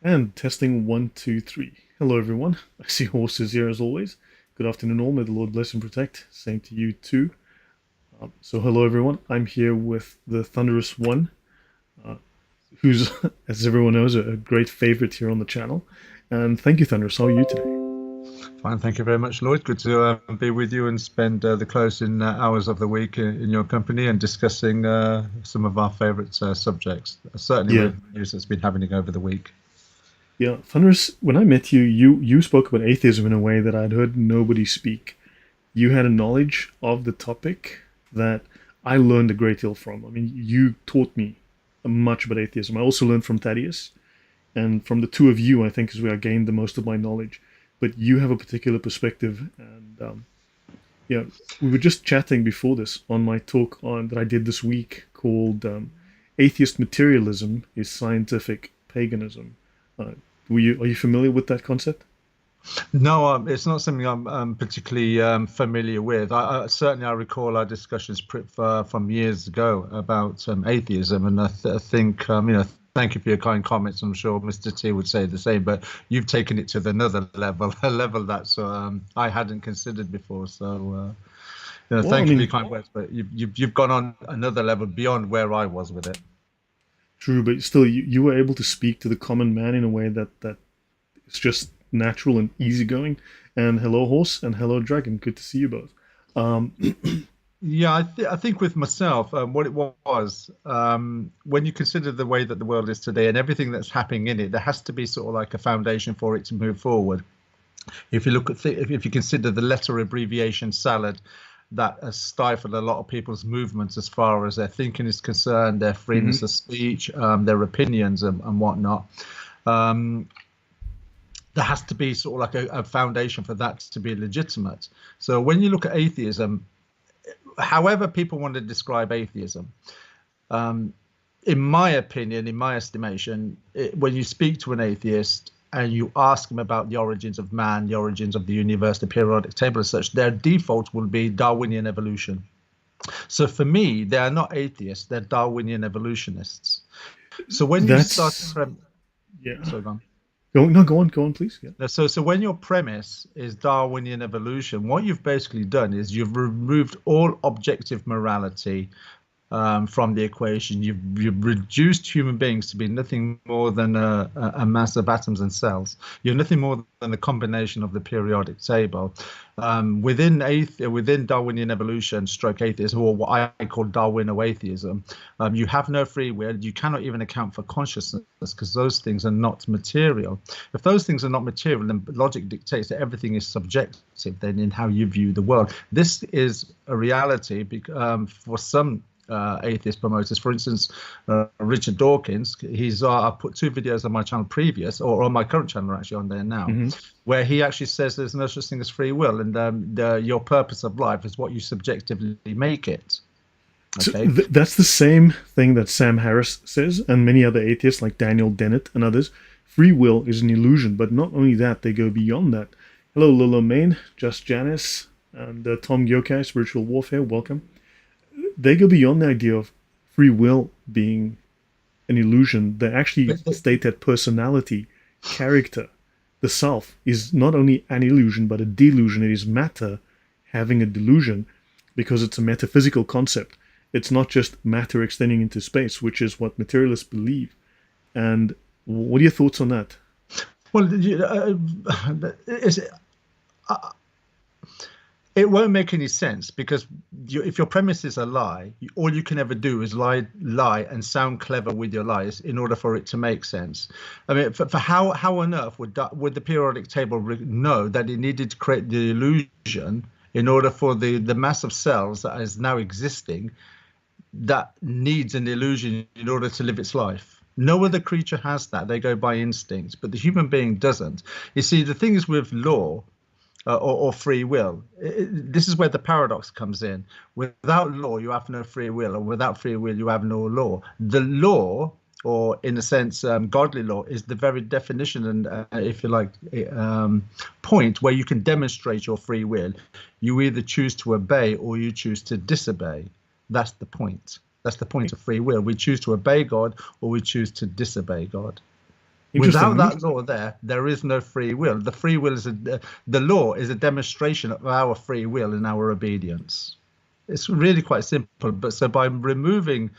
And testing one, two, three. Hello, everyone. I see horses here as always. Good afternoon, all. May the Lord bless and protect. Same to you too. So, hello, everyone. I'm here with the Thunderous One, uh, who's, as everyone knows, a great favorite here on the channel. And thank you, Thunderous. How are you today? Fine, thank you very much, Lloyd. Good to be with you and spend the closing hours of the week in your company and discussing some of our favourite subjects. Certainly, Yeah, with news that's been happening over the week. yeah. Thunderous. When I met you, you spoke about atheism in a way that I'd heard nobody speak. You had a knowledge of the topic that I learned a great deal from. I mean, you taught me much about atheism. I also learned from Thaddeus. And from the two of you, I think is where I gained the most of my knowledge. But you have a particular perspective, and yeah, we were just chatting before this on my talk on that I did this week called "Atheist Materialism is Scientific Paganism." Uh, are you familiar with that concept? No, it's not something I'm particularly familiar with. Certainly I recall our discussions from years ago about atheism, and I think thank you for your kind comments. I'm sure Mr. T would say the same, but you've taken it to another level, a level that I hadn't considered before. So Well, I thank you for mean, your kind words, but you've gone on another level beyond where I was with it. true, but still, you were able to speak to the common man in a way that is just natural and easygoing. And hello, horse, and hello, dragon. Good to see you both. Um, Yeah, I think with myself, what it was, when you consider the way that the world is today and everything that's happening in it, there has to be sort of like a foundation for it to move forward. If you look at if you consider the letter abbreviation salad, that has stifled a lot of people's movements as far as their thinking is concerned, their freedoms mhm. of speech, their opinions and whatnot. Um, there has to be sort of like a foundation for that to be legitimate. So when you look at atheism, however people want to describe atheism, um, in my opinion, in my estimation, when you speak to an atheist and you ask them about the origins of man, the origins of the universe, the periodic table as such, their default will be Darwinian evolution. So for me, they are not atheists, they're Darwinian evolutionists. So when you start, That's yeah. sorry, go on. Go no, go on, please. Yeah. So when your premise is Darwinian evolution, what you've basically done is you've removed all objective morality from the equation. You've reduced human beings to be nothing more than a mass of atoms and cells. You're nothing more than a combination of the periodic table. Within Darwinian evolution, stroke atheism, or what I call Darwino-atheism, you have no free will. You cannot even account for consciousness because those things are not material. If those things are not material, then logic dictates that everything is subjective then in how you view the world. This is a reality for some atheist promoters. For instance, Richard Dawkins, I put two videos on my channel previous, or on my current channel actually on there now, Hmm. where he actually says there's no such thing as free will, and your purpose of life is what you subjectively make it. So Okay. that's the same thing that Sam Harris says, and many other atheists like Daniel Dennett and others. Free will is an illusion, but not only that, they go beyond that. Hello, Lilo Main, Just Janice, and Tom Yokai, Spiritual Warfare. Welcome. They go beyond the idea of free will being an illusion. They actually But state that personality, character, the self is not only an illusion but a delusion. It is matter having a delusion because it's a metaphysical concept. It's not just matter extending into space, which is what materialists believe. And what are your thoughts on that? well, it's, it won't make any sense because if your premise is a lie, all you can ever do is lie and sound clever with your lies in order for it to make sense. I mean, for how on earth would the periodic table know that it needed to create the illusion in order for the mass of cells that is now existing that needs an illusion in order to live its life? No other creature has that. They go by instinct, but the human being doesn't. You see, the thing is with law, or free will. This is where the paradox comes in. Without law, you have no free will, or without free will, you have no law. The law, or in a sense, godly law, is the very definition and, if you like, point where you can demonstrate your free will. You either choose to obey or you choose to disobey. That's the point. That's the point of free will. We choose to obey God or we choose to disobey God. Without Interesting. that law there is no free will. The free will is the law is a demonstration of our free will and our obedience. It's really quite simple. But so by removing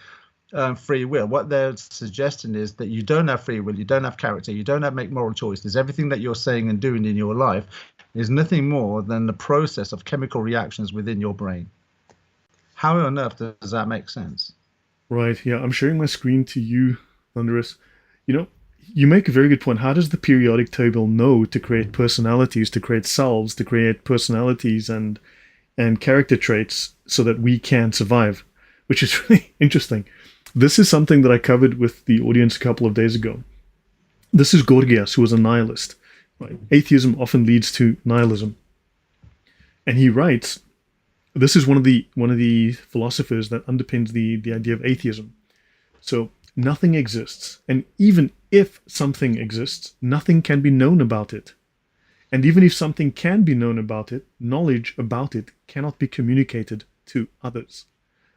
free will, what they're suggesting is that you don't have free will, you don't have character, you don't have make moral choices. Everything that you're saying and doing in your life is nothing more than the process of chemical reactions within your brain. How on earth does that make sense? Right, yeah, I'm sharing my screen to you, Thunderous. You know, you make a very good point. How does the periodic table know to create personalities, to create selves, to create personalities and character traits so that we can survive? Which is really interesting. This is something that I covered with the audience a couple of days ago. This is Gorgias, who was a nihilist. Right? Atheism often leads to nihilism. And he writes, this is one of the philosophers that underpins the idea of atheism. So nothing exists, and even if something exists, nothing can be known about it. And even if something can be known about it, knowledge about it cannot be communicated to others.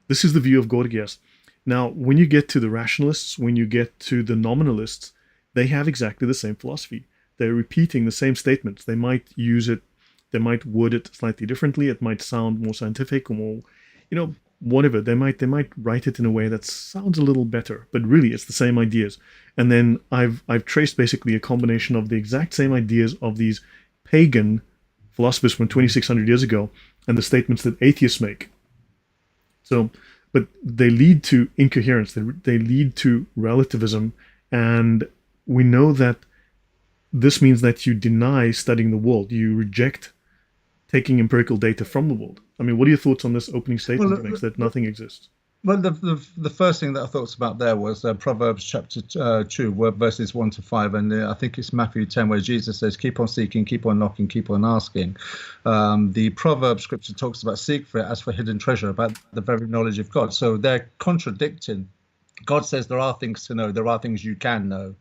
This is the view of Gorgias. Now, when you get to the rationalists, when you get to the nominalists, they have exactly the same philosophy. They're repeating the same statements. They might use it, they might word it slightly differently. It might sound more scientific or more, whatever. They might write it in a way that sounds a little better, but really it's the same ideas. And then I've traced basically a combination of the exact same ideas of these pagan philosophers from 2,600 years ago and the statements that atheists make. So, but they lead to incoherence. They lead to relativism, and we know that this means that you deny studying the world. You reject taking empirical data from the world. I mean, what are your thoughts on this opening statement that makes that nothing exists? Well, the first thing that I thought about there was Proverbs chapter 2, verses 1 to 5, and I think it's Matthew 10, where Jesus says, "Keep on seeking, keep on knocking, keep on asking." The Proverbs scripture talks about seek for it as for hidden treasure, about the very knowledge of God. So they're contradicting. God says there are things to know, there are things you can know.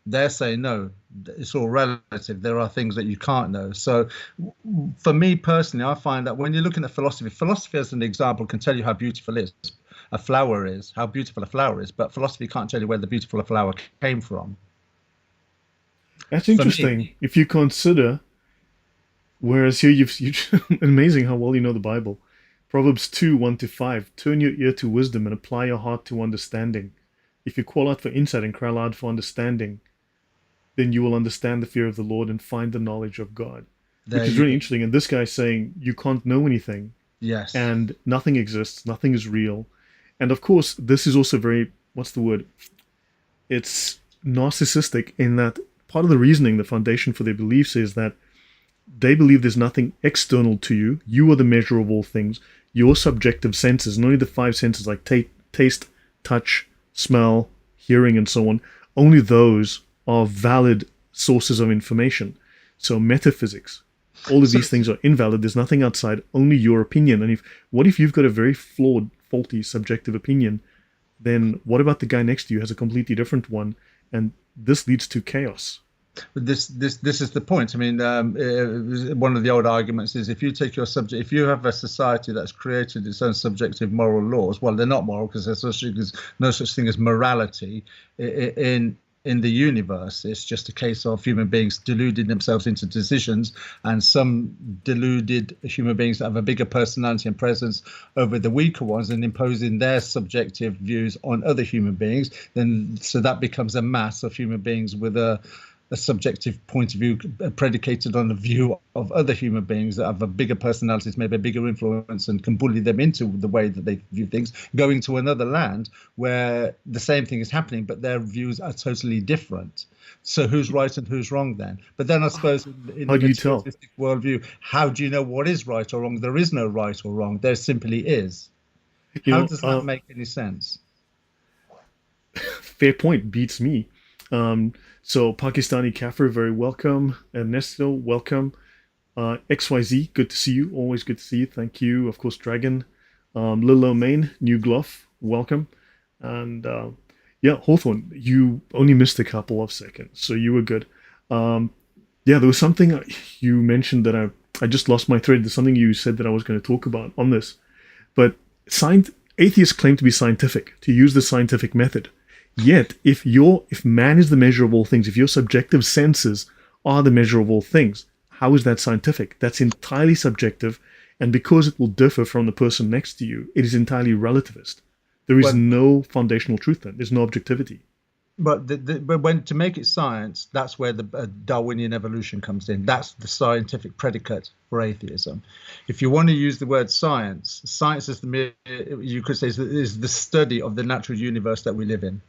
They're saying no, it's all relative. There are things that you can't know. So for me personally, I find that when you're looking at philosophy as an example can tell you how beautiful a flower is, how beautiful a flower is, but philosophy can't tell you where the beautiful flower came from. That's interesting. If you consider, whereas here you've amazing how well you know the Bible. Proverbs 2, 1 to 5, turn your ear to wisdom and apply your heart to understanding. If you call out for insight and cry aloud for understanding, then you will understand the fear of the Lord and find the knowledge of God. Which is really interesting. And this guy's saying you can't know anything. Yes. And nothing exists. Nothing is real. And of course, this is also very, what's the word? It's narcissistic in that part of the reasoning, the foundation for their beliefs is that they believe there's nothing external to you. You are the measure of all things. Your subjective senses, and only the five senses like taste, touch, smell, hearing, and so on, only those are valid sources of information. So metaphysics, all of these things are invalid. There's nothing outside, only your opinion. And what if you've got a very flawed, faulty, subjective opinion? Then what about the guy next to you has a completely different one? And this leads to chaos. But this is the point. I mean, one of the old arguments is if you take your subject, if you have a society that's created its own subjective moral laws, well, they're not moral because there's no such thing as morality in the universe. It's just a case of human beings deluding themselves into decisions, and some deluded human beings that have a bigger personality and presence over the weaker ones and imposing their subjective views on other human beings. Then so that becomes a mass of human beings with a subjective point of view predicated on the view of other human beings that have a bigger personalities, maybe a bigger influence, and can bully them into the way that they view things, going to another land where the same thing is happening, but their views are totally different. So who's right and who's wrong then? But then I suppose in the materialistic worldview, how do you know what is right or wrong? There is no right or wrong. There simply is. How does that make any sense? Fair point. Beats me. So Pakistani Kafir, very welcome. Ernesto, welcome. XYZ, good to see you. Always good to see you. Thank you. Of course, Dragon. Lilo Main, New Gluff, welcome. And yeah, Hawthorne, you only missed a couple of seconds, so you were good. Yeah, there was something you mentioned that I just lost my thread. There's something you said that I was going to talk about on this. But atheists claim to be scientific, to use the scientific method. Yet, if man is the measure of all things, if your subjective senses are the measure of all things, how is that scientific? That's entirely subjective, and because it will differ from the person next to you, it is entirely relativist. There is Well, no foundational truth then. There's no objectivity. but but when to make it science, that's where the Darwinian evolution comes in. That's the scientific predicate for atheism. If you want to use the word science, science is you could say is the study of the natural universe that we live in.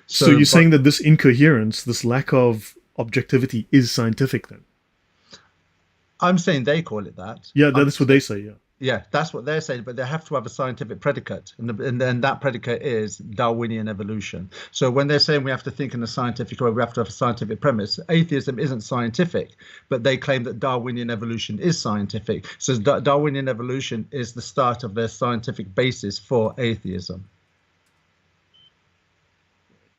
So you're saying that this incoherence, this lack of objectivity, is scientific then? I'm saying they call it that. Yeah, that's what they say. Yeah. Yeah, that's what they're saying, but they have to have a scientific predicate, and then that predicate is Darwinian evolution. So when they're saying we have to think in a scientific way, we have to have a scientific premise. Atheism isn't scientific, but they claim that Darwinian evolution is scientific. So Darwinian evolution is the start of their scientific basis for atheism.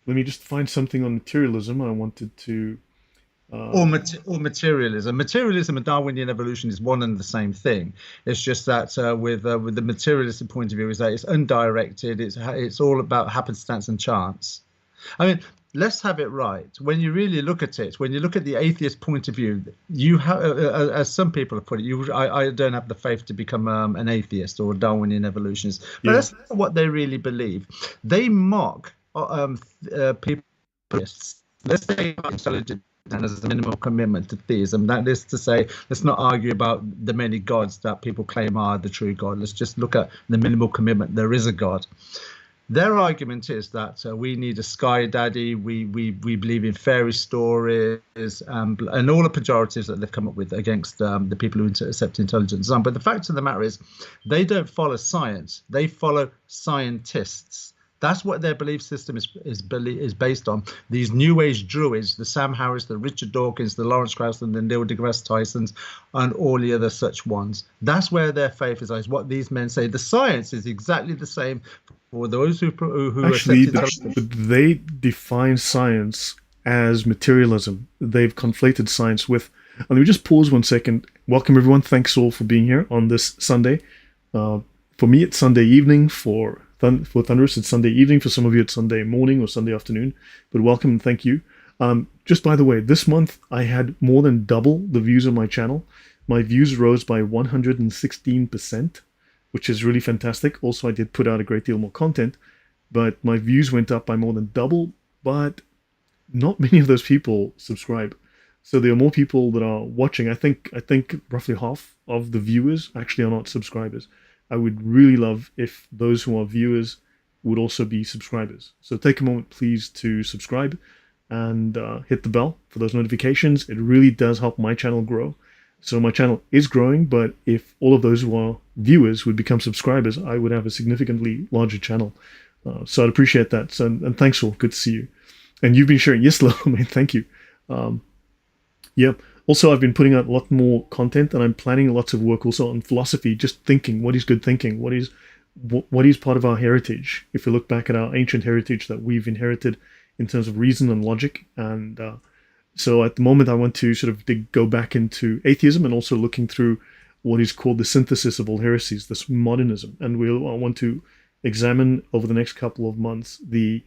Let me just find something on materialism. I wanted to. Or materialism. Materialism and Darwinian evolution is one and the same thing. It's just that with the materialistic point of view, is that it's undirected. It's all about happenstance and chance. I mean, let's have it right. When you really look at it, when you look at the atheist point of view, you have, as some people have put it, I don't have the faith to become an atheist or a Darwinian evolutionist. But that's not what they really believe. They mock people. Let's say intelligent. And as a minimal commitment to theism, that is to say, let's not argue about the many gods that people claim are the true God. Let's just look at the minimal commitment. There is a God. Their argument is that we need a sky daddy. We believe in fairy stories and all the pejoratives that they've come up with against the people who accept intelligent design. But the fact of the matter is, they don't follow science. They follow scientists. That's what their belief system is based on. These New Age druids, the Sam Harris, the Richard Dawkins, the Lawrence Krauss, and the Neil deGrasse Tysons, and all the other such ones. That's where their faith is what these men say. The science is exactly the same for those who actually, accept they define science as materialism. They've conflated science with. Let me just pause 1 second. Welcome everyone. Thanks all for being here on this Sunday. For me, it's Sunday evening. For Thunderous, it's Sunday evening. For some of you, it's Sunday morning or Sunday afternoon. But welcome and thank you. Just by the way, this month I had more than double the views on my channel. My views rose by 116%, which is really fantastic. Also, I did put out a great deal more content, but my views went up by more than double. But not many of those people subscribe. So there are more people that are watching. I think roughly half of the viewers actually are not subscribers. I would really love if those who are viewers would also be subscribers. So take a moment, please, to subscribe and hit the bell for those notifications. It really does help my channel grow. So my channel is growing, but if all of those who are viewers would become subscribers, I would have a significantly larger channel. So I'd appreciate that. So, and thanks all. Good to see you. And you've been sharing. Yes, man, thank you. Yeah. Also, I've been putting out a lot more content, and I'm planning lots of work also on philosophy, just thinking, what is good thinking? What is part of our heritage? If we look back at our ancient heritage that we've inherited in terms of reason and logic. And so at the moment, I want to sort of go back into atheism and also looking through what is called the synthesis of all heresies, this modernism. And I want to examine over the next couple of months the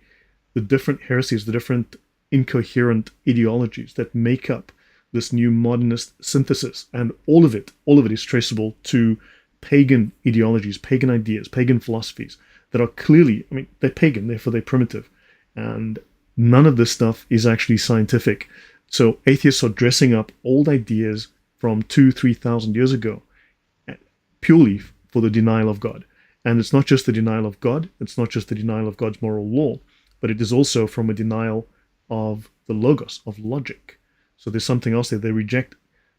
different heresies, the different incoherent ideologies that make up this new modernist synthesis, and all of it is traceable to pagan ideologies, pagan ideas, pagan philosophies that are clearly, I mean, they're pagan, therefore they're primitive, and none of this stuff is actually scientific. So atheists are dressing up old ideas from 2,000-3,000 years ago purely for the denial of God. And it's not just the denial of God, it's not just the denial of God's moral law, but it is also from a denial of the logos, of logic. So there's something else there. They reject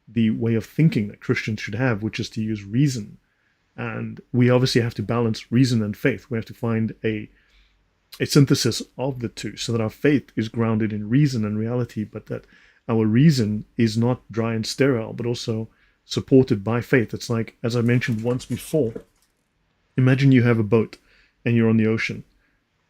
the way of thinking that Christians should have, which is to use reason. And we obviously have to balance reason and faith. We have to find a synthesis of the two so that our faith is grounded in reason and reality, but that our reason is not dry and sterile, but also supported by faith. It's like, as I mentioned once before, imagine you have a boat and you're on the ocean,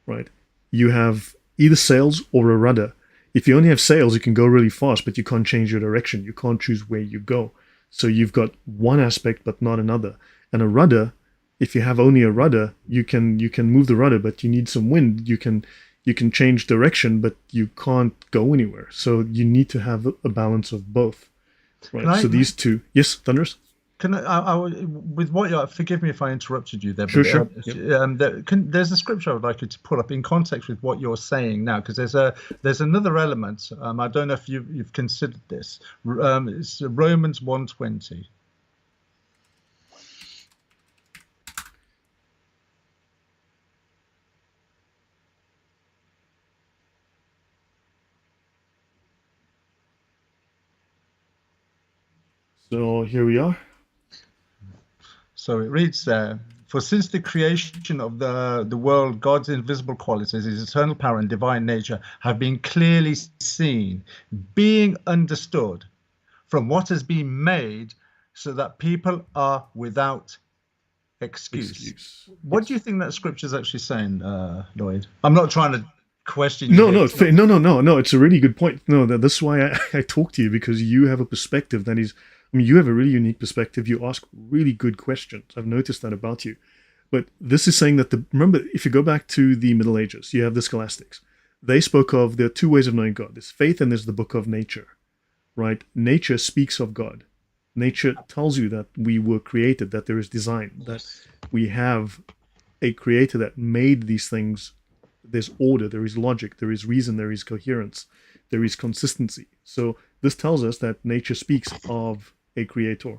right? You have either sails or a rudder. If you only have sails, you can go really fast, but you can't change your direction. You can't choose where you go. So you've got one aspect, but not another. And a rudder, if you have only a rudder, you can move the rudder, but you need some wind. You can you can change direction, but you can't go anywhere. So you need to have a balance of both, Can right? I? So these two, yes, Thunderous. Can with what you forgive me if I interrupted you there, Sure, but sure. Yep. there's a scripture I would like you to pull up in context with what you're saying now, because there's another element. I don't know if you've considered this. It's Romans 1:20. So here we are. So it reads there, for since the creation of the world, God's invisible qualities, his eternal power and divine nature have been clearly seen, being understood from what has been made, so that people are without excuse. What do you Yes. think that scripture is actually saying, Lloyd? I'm not trying to question you No, here. no, no. It's a really good point. No, that's why I talk to you, because you have a perspective that is. I mean, you have a really unique perspective. You ask really good questions. I've noticed that about you. But this is saying that remember, if you go back to the Middle Ages, you have the scholastics. They spoke of there are two ways of knowing God. There's faith and there's the book of nature, right? Nature speaks of God. Nature tells you that we were created, that there is design, that Yes. we have a creator that made these things. There's order, there is logic, there is reason, there is coherence, there is consistency. So this tells us that nature speaks of a creator.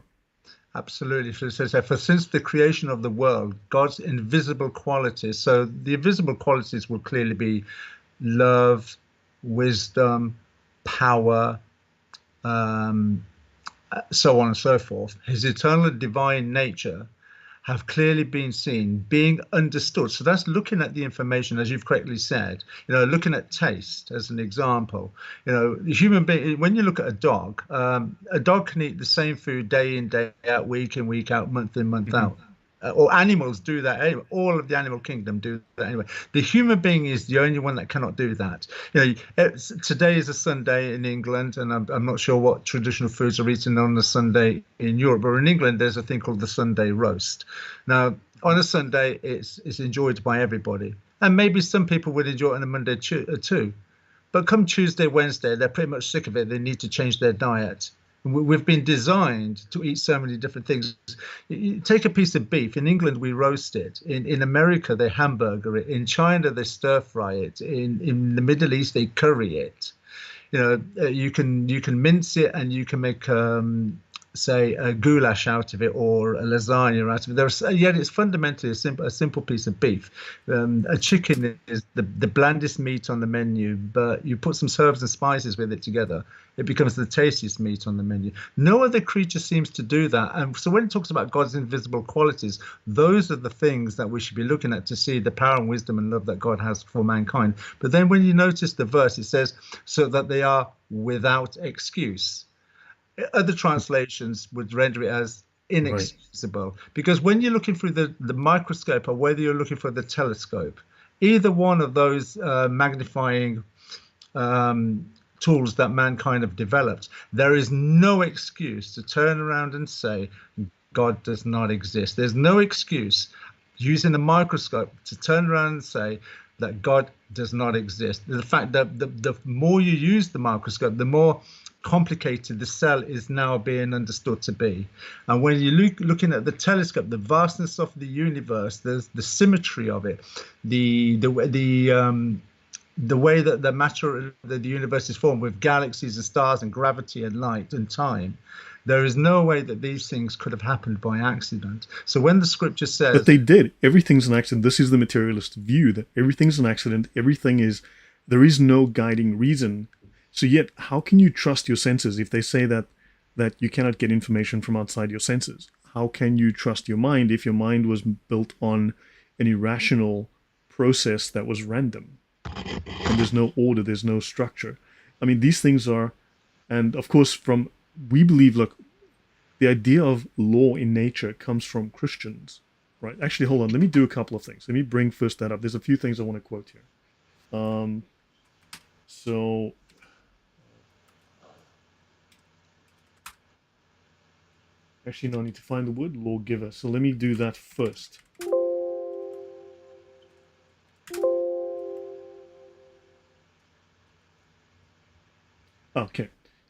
Absolutely. So it says, for since the creation of the world, God's invisible qualities. So the invisible qualities will clearly be love, wisdom, power, so on and so forth. His eternal divine nature have clearly been seen, being understood. So that's looking at the information, as you've correctly said, looking at taste as an example. The human being, when you look at a dog can eat the same food day in, day out, week in, week out, month in, month Mm-hmm. out. Or animals do that anyway. All of the animal kingdom do that anyway. The human being is the only one that cannot do that. Today is a Sunday in England, and I'm not sure what traditional foods are eaten on a Sunday in Europe, but in England there's a thing called the Sunday roast. Now, on a Sunday, it's enjoyed by everybody, and maybe some people would enjoy it on a Monday too. But come Tuesday, Wednesday, they're pretty much sick of it. They need to change their diet. We've been designed to eat so many different things. You take a piece of beef. In England, we roast it. In America, they hamburger it. In China, they stir fry it. In the Middle East, they curry it. You can mince it, and you can make say a goulash out of it, or a lasagna out of it. Yet it's fundamentally a simple piece of beef. A chicken is the blandest meat on the menu, but you put some herbs and spices with it together, it becomes the tastiest meat on the menu. No other creature seems to do that. And so when it talks about God's invisible qualities, those are the things that we should be looking at to see the power and wisdom and love that God has for mankind. But then when you notice the verse, it says, so that they are without excuse. Other translations would render it as inexcusable, right? Because when you're looking through the microscope, or whether you're looking for the telescope, either one of those magnifying tools that mankind have developed, there is no excuse to turn around and say God does not exist. There's no excuse using a microscope to turn around and say that God does not exist. The fact that the more you use the microscope, the more complicated the cell is now being understood to be. And when you're looking at the telescope, the vastness of the universe, there's the symmetry of it, the way that the matter of the universe is formed, with galaxies and stars and gravity and light and time, there is no way that these things could have happened by accident. So when the scripture says, but they did, everything's an accident. This is the materialist view, that everything's an accident. There is no guiding reason. So yet, how can you trust your senses if they say that you cannot get information from outside your senses? How can you trust your mind if your mind was built on an irrational process that was random? And there's no order, there's no structure. I mean, these things are, and of course, we believe, look, the idea of law in nature comes from Christians, right? Actually, hold on, let me do a couple of things. Let me bring first that up. There's a few things I want to quote here. So actually, no, I need to find the word lawgiver. So let me do that first.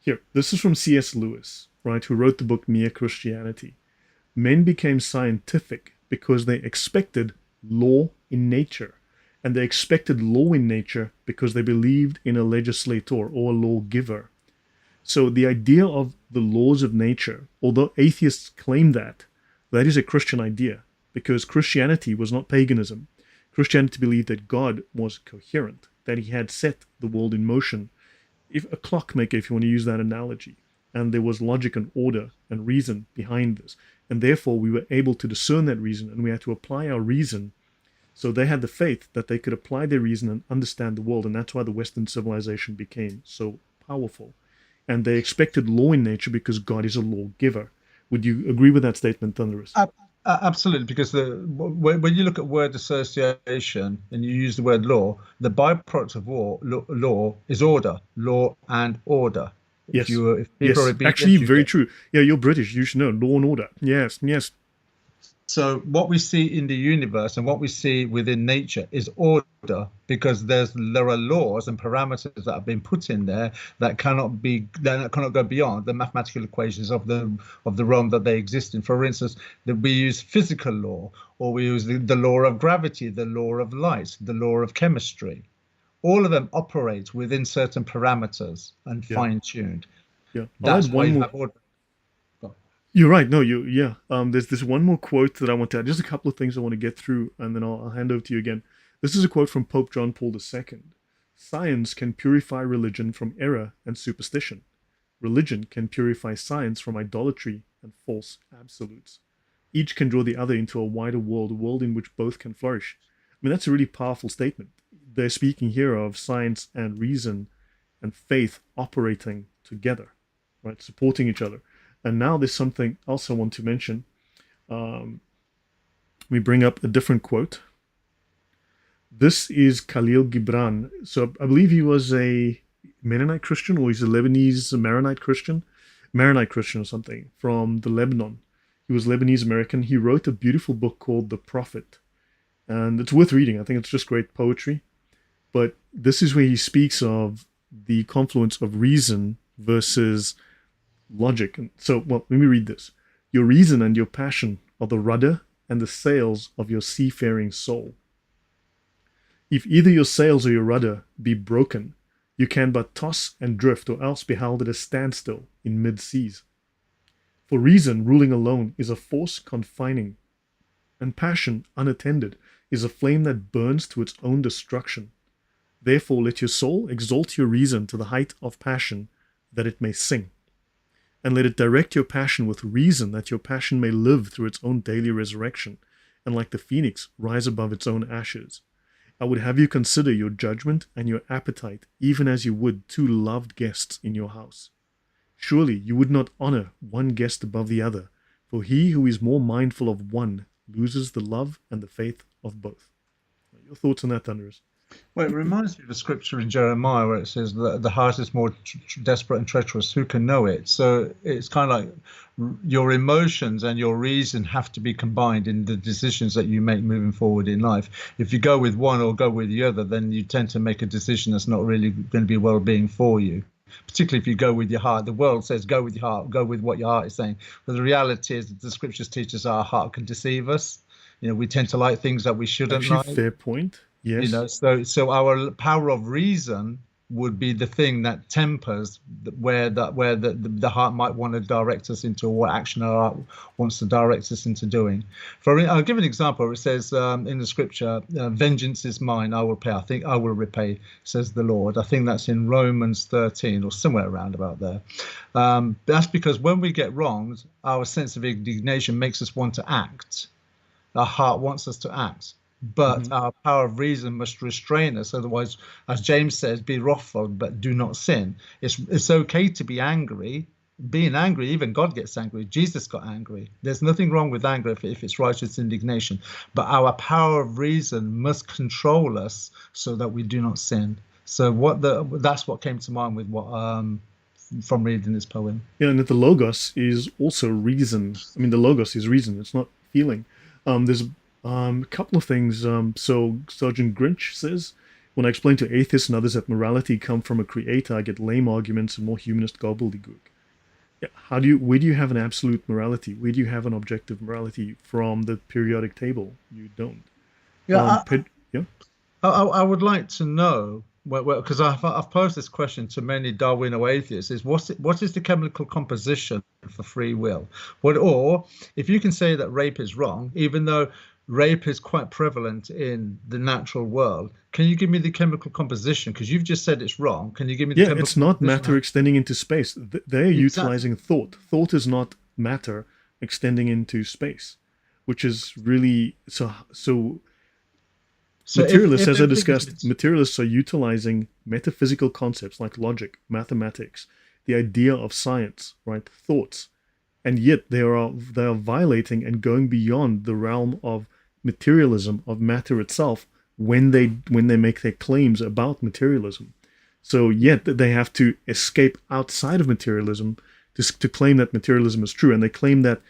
Here, this is from C.S. Lewis, right, who wrote the book Mere Christianity. Men became scientific because they expected law in nature. And they expected law in nature because they believed in a legislator or a lawgiver. So the idea of the laws of nature, although atheists claim that, that is a Christian idea, because Christianity was not paganism. Christianity believed that God was coherent, that he had set the world in motion. If a clockmaker, if you want to use that analogy, and there was logic and order and reason behind this, and therefore we were able to discern that reason, and we had to apply our reason. So they had the faith that they could apply their reason and understand the world, and that's why the Western civilization became so powerful. And they expected law in nature because God is a lawgiver. Would you agree with that statement, Thunderous? Absolutely, because when you look at word association and you use the word law, the byproduct of law is order, law and order. Yes. If people Yes. are obedient, Actually, very true. Yeah, you're British. You should know law and order. Yes. Yes. So what we see in the universe and what we see within nature is order, because there are laws and parameters that have been put in there that cannot go beyond the mathematical equations of the realm that they exist in. For instance, that we use physical law, or we use the law of gravity, the law of light, the law of chemistry. All of them operate within certain parameters and fine-tuned. Yeah. I'll That's add why one you more. have order. You're right. No, yeah. There's this one more quote that I want to add. Just a couple of things I want to get through, and then I'll hand over to you again. This is a quote from Pope John Paul II. Science can purify religion from error and superstition. Religion can purify science from idolatry and false absolutes. Each can draw the other into a wider world, a world in which both can flourish. I mean, that's a really powerful statement. They're speaking here of science and reason and faith operating together, right, supporting each other. And now there's something else I want to mention. We bring up a different quote. This is Khalil Gibran. So I believe he was a Mennonite Christian, or he's a Lebanese Maronite Christian, Maronite Christian or something, from the Lebanon. He was Lebanese American. He wrote a beautiful book called The Prophet. And it's worth reading. I think it's just great poetry. But this is where he speaks of the confluence of reason versus logic. And so, well, let me read this. Your reason and your passion are the rudder and the sails of your seafaring soul. If either your sails or your rudder be broken, you can but toss and drift, or else be held at a standstill in mid-seas. For reason, ruling alone, is a force confining, and passion, unattended, is a flame that burns to its own destruction. Therefore let your soul exalt your reason to the height of passion, that it may sing. And let it direct your passion with reason, that your passion may live through its own daily resurrection, and like the phoenix, rise above its own ashes. I would have you consider your judgment and your appetite, even as you would two loved guests in your house. Surely you would not honor one guest above the other, for he who is more mindful of one loses the love and the faith of both. Your thoughts on that, Thunderous? Well, it reminds me of the scripture in Jeremiah where it says that the heart is more desperate and treacherous. Who can know it? So it's kind of like your emotions and your reason have to be combined in the decisions that you make moving forward in life. If you go with one or go with the other, then you tend to make a decision that's not really going to be well-being for you. Particularly if you go with your heart. The world says go with your heart, go with what your heart is saying. But the reality is that the scriptures teach us our heart can deceive us. You know, we tend to like things that we shouldn't Actually, like. fair point. Yes. You know, so our power of reason would be the thing that tempers where the heart might want to direct us into, what action our heart wants to direct us into doing. I'll give an example. It says in the scripture, vengeance is mine, I will pay. I think I will repay, says the Lord. I think that's in Romans 13 or somewhere around about there. That's because when we get wronged, our sense of indignation makes us want to act. Our heart wants us to act. But our power of reason must restrain us. Otherwise, as James says, be wrathful, but do not sin. It's okay to be angry. Being angry, even God gets angry. Jesus got angry. There's nothing wrong with anger if it's righteous indignation. But our power of reason must control us so that we do not sin. So that's what came to mind with what from reading this poem. Yeah, and that the logos is also reason. I mean, the logos is reason. It's not feeling. There's a couple of things. So Sergeant Grinch says, when I explain to atheists and others that morality come from a creator, I get lame arguments and more humanist gobbledygook. Yeah, where do you have an absolute morality? Where do you have an objective morality from the periodic table? You don't. Yeah, Yeah. I would like to know, because I've posed this question to many Darwinian atheists, is what is the chemical composition for free will? Or if you can say that rape is wrong, even though rape is quite prevalent in the natural world, can you give me the chemical composition? Because you've just said it's wrong. Can you give me the chemical it's not composition? matter extending into space. They're utilizing thought. Thought is not matter extending into space, which is really so materialists, as I discussed, materialists are utilizing metaphysical concepts like logic, mathematics, the idea of science, right? Thoughts, and yet they are violating and going beyond the realm of materialism, of matter itself, when they make their claims about materialism. So yet they have to escape outside of materialism to claim that materialism is true, and they claim that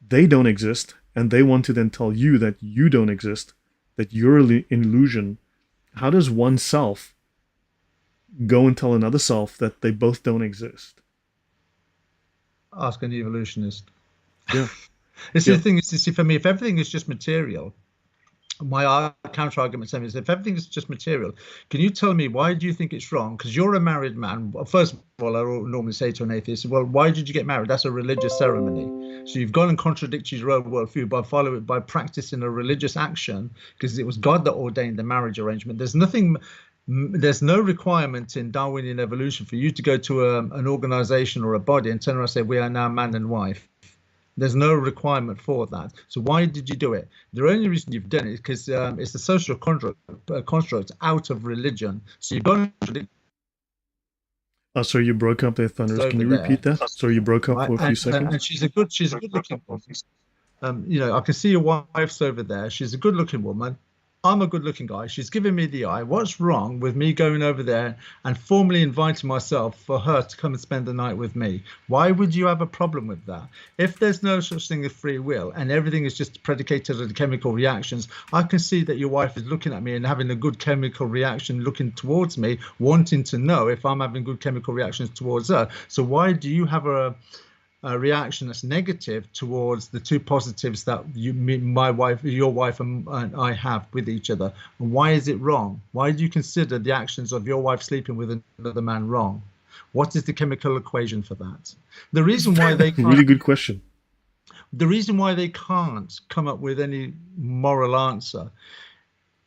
they don't exist, and they want to then tell you that you don't exist, that you're an illusion. How does one self go and tell another self that they both don't exist? Ask an evolutionist. Yeah. The thing is, you see, for me, if everything is just material, my counter argument is if everything is just material, can you tell me why do you think it's wrong? Because you're a married man. Well, first of all, I normally say to an atheist, well, why did you get married? That's a religious ceremony. So you've gone and contradicted your own worldview by practicing a religious action, because it was God that ordained the marriage arrangement. There's no requirement in Darwinian evolution for you to go to an organization or a body and turn around and say, we are now man and wife. There's no requirement for that. So why did you do it? The only reason you've done it is because it's a social construct out of religion. So you've got to. Sorry, you broke up there, Thunderous. Can you repeat that? Sorry, you broke up for a few seconds. And she's a good looking woman. I can see your wife's over there. She's a good looking woman. I'm a good looking guy. She's giving me the eye. What's wrong with me going over there and formally inviting myself for her to come and spend the night with me? Why would you have a problem with that? If there's no such thing as free will and everything is just predicated on chemical reactions, I can see that your wife is looking at me and having a good chemical reaction, looking towards me, wanting to know if I'm having good chemical reactions towards her. So why do you have a reaction that's negative towards the two positives that your wife and I have with each other? And why is it wrong? Why do you consider the actions of your wife sleeping with another man wrong? What is the chemical equation for that? The reason why they can't, really good question. The reason why they can't come up with any moral answer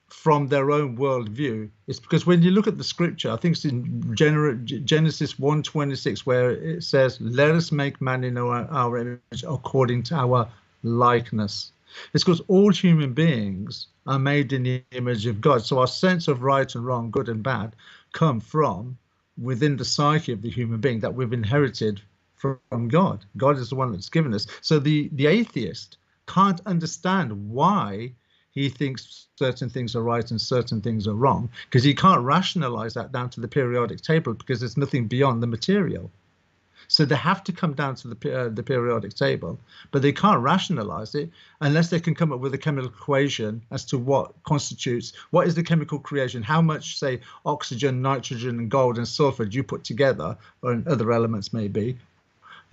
from their own worldview is because when you look at the scripture, I think it's in Genesis 1:26, where it says, let us make man in our image according to our likeness. It's because all human beings are made in the image of God. So our sense of right and wrong, good and bad, come from within the psyche of the human being that we've inherited from God. God is the one that's given us. So the atheist can't understand why he thinks certain things are right and certain things are wrong, because he can't rationalize that down to the periodic table, because there's nothing beyond the material. So they have to come down to the periodic table, but they can't rationalize it unless they can come up with a chemical equation as to what is the chemical creation, how much, say, oxygen, nitrogen, and gold and sulfur do you put together, or other elements maybe,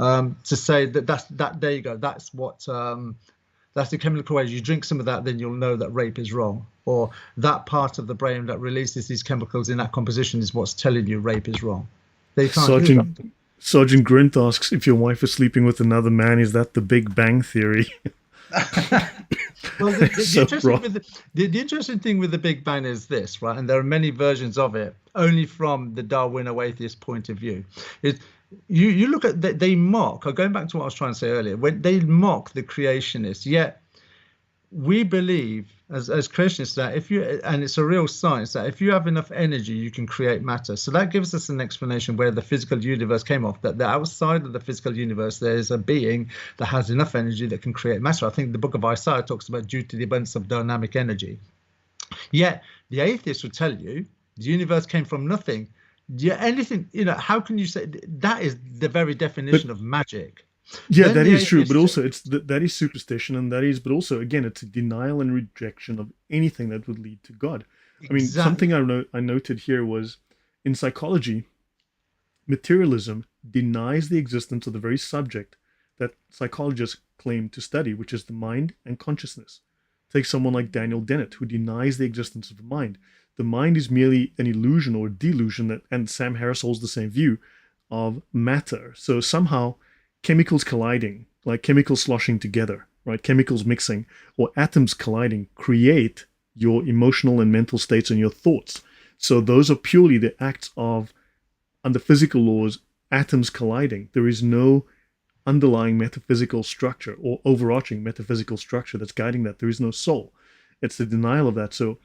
to say that there you go, that's what. That's the chemical equation. You drink some of that, then you'll know that rape is wrong. Or that part of the brain that releases these chemicals in that composition is what's telling you rape is wrong. They can't Sergeant Grint asks, if your wife is sleeping with another man, is that the Big Bang Theory? Well, the interesting thing with the Big Bang is this, right? And there are many versions of it, only from the Darwinian atheist point of view. You look at they mock, going back to what I was trying to say earlier, when they mock the creationists, yet we believe as creationists that and it's a real science, that if you have enough energy, you can create matter. So that gives us an explanation where the physical universe came off, that the outside of the physical universe, there is a being that has enough energy that can create matter. I think the book of Isaiah talks about due to the abundance of dynamic energy. Yet the atheist will tell you the universe came from nothing. Anything, how can you say that is the very definition of magic? Yeah, that is true, but also that is superstition, and but also, again, it's a denial and rejection of anything that would lead to God. I mean, something Exactly. I noted here was in psychology, materialism denies the existence of the very subject that psychologists claim to study, which is the mind and consciousness. Take someone like Daniel Dennett, who denies the existence of the mind. The mind is merely an illusion or delusion that, and Sam Harris holds the same view of matter. So somehow chemicals colliding, like chemicals sloshing together, right? Chemicals mixing or atoms colliding create your emotional and mental states and your thoughts. So those are purely the acts of, under physical laws, atoms colliding. There is no underlying metaphysical structure or overarching metaphysical structure that's guiding that. There is no soul. It's the denial of that. So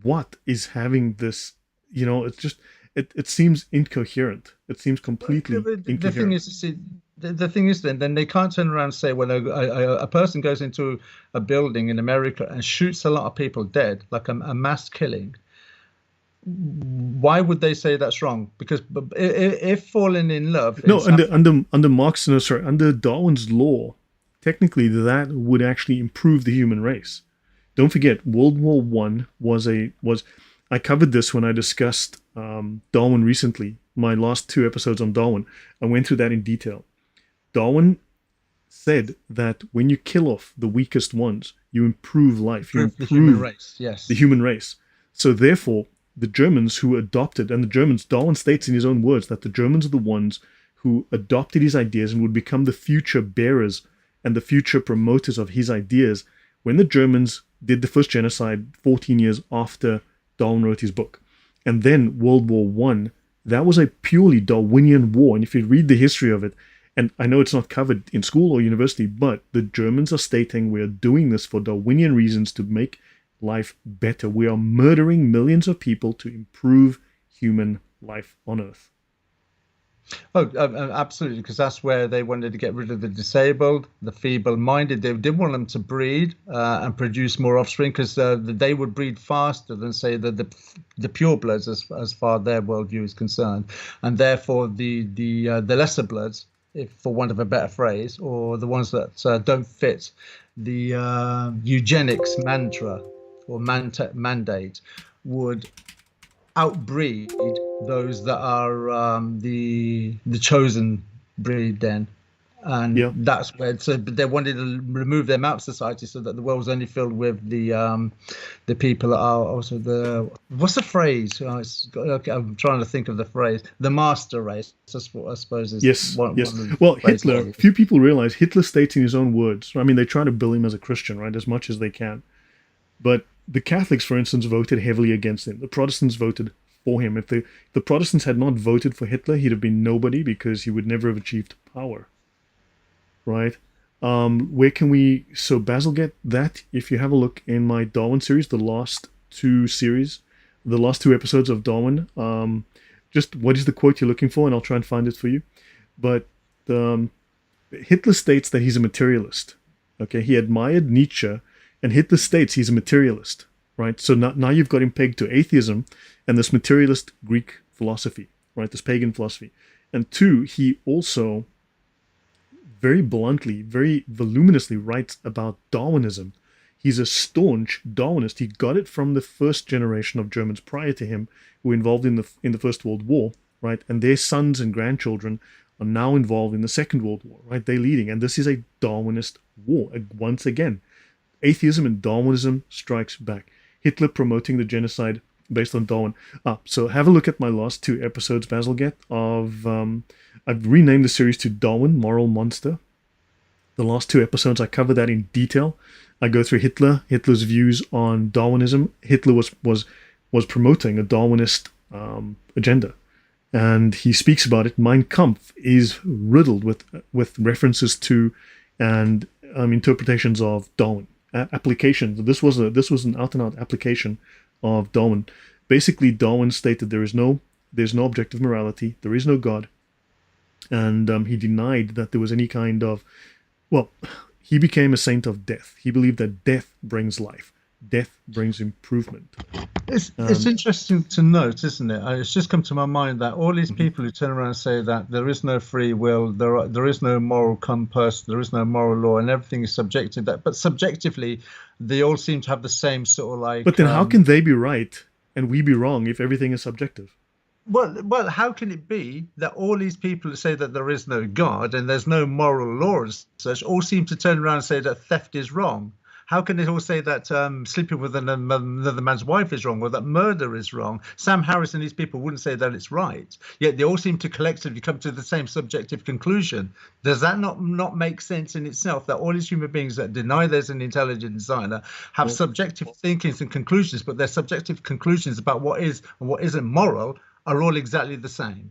what is having this, it's just, it seems incoherent. It seems completely The thing incoherent. is, you see, the thing is, then they can't turn around and say, when a person goes into a building in America and shoots a lot of people dead, like a mass killing, why would they say that's wrong? Because if falling in love in No, San under Marx, no, sorry, under Darwin's law, technically that would actually improve the human race. Don't forget, World War I was I covered this when I discussed Darwin recently. My last two episodes on Darwin, I went through that in detail. Darwin said that when you kill off the weakest ones, you improve life, you improve the human improve race, the yes. human race. So therefore, the Germans who adopted, and the Germans, Darwin states in his own words that the Germans are the ones who adopted his ideas and would become the future bearers and the future promoters of his ideas when the Germans did the first genocide 14 years after Darwin wrote his book. And then World War One, that was a purely Darwinian war. And if you read the history of it, and I know it's not covered in school or university, but the Germans are stating we are doing this for Darwinian reasons to make life better. We are murdering millions of people to improve human life on Earth. Oh, absolutely, because that's where they wanted to get rid of the disabled, the feeble-minded. They didn't want them to breed and produce more offspring because they would breed faster than, say, the purebloods, as far as their worldview is concerned, and therefore the lesser bloods, if for want of a better phrase, or the ones that don't fit the eugenics mantra or mandate, would outbreed those that are the chosen breed then. And Yeah. that's where, so they wanted to remove them out of society so that the world was only filled with the people that are also the, what's the phrase? Okay, I'm trying to think of the phrase, the master race. I suppose is Yes, yes. one of the Well, phrases Hitler, they use. few people realize Hitler states in his own words. I mean, they try to bill him as a Christian, right, as much as they can. But the Catholics, for instance, voted heavily against him. The Protestants voted for him. If the Protestants had not voted for Hitler, he'd have been nobody because he would never have achieved power, right? Where can we? So Basil, get that if you have a look in my Darwin series, the last two episodes of Darwin. Just what is the quote you're looking for, and I'll try and find it for you. But um, Hitler states that he's a materialist. Okay, he admired Nietzsche, and Hitler states he's a materialist. Right. So now you've got him pegged to atheism and this materialist Greek philosophy, right? This pagan philosophy. And two, he also very bluntly, very voluminously writes about Darwinism. He's a staunch Darwinist. He got it from the first generation of Germans prior to him who were involved in the First World War, right? And their sons and grandchildren are now involved in the Second World War, right? They're leading. And this is a Darwinist war. Once again, atheism and Darwinism strikes back. Hitler promoting the genocide based on Darwin. So have a look at my last two episodes, Basilget, of I've renamed the series to Darwin, Moral Monster. The last two episodes I cover that in detail. I go through Hitler's views on Darwinism. Hitler was promoting a Darwinist agenda, and he speaks about it. Mein Kampf is riddled with references to and interpretations of Darwin. Applications. This was an out and out application of Darwin. Basically, Darwin stated there's no objective morality, there is no God, and he denied that there was any kind of, well, he became a saint of death. He believed that death brings life, death brings improvement. It's interesting to note, isn't it? It's just come to my mind that all these Mhm. people who turn around and say that there is no free will, there is no moral compass, there is no moral law, and everything is subjective. But subjectively, they all seem to have the same sort of But like then, how can they be right and we be wrong if everything is subjective. Well, how can it be that all these people who say that there is no God and there's no moral law as such all seem to turn around and say that theft is wrong? How can they all say that sleeping with another man's wife is wrong or that murder is wrong? Sam Harris and these people wouldn't say that it's right, yet they all seem to collectively come to the same subjective conclusion. Does that not make sense in itself that all these human beings that deny there's an intelligent designer have Well, subjective thinkings and conclusions, but their subjective conclusions about what is and what isn't moral are all exactly the same?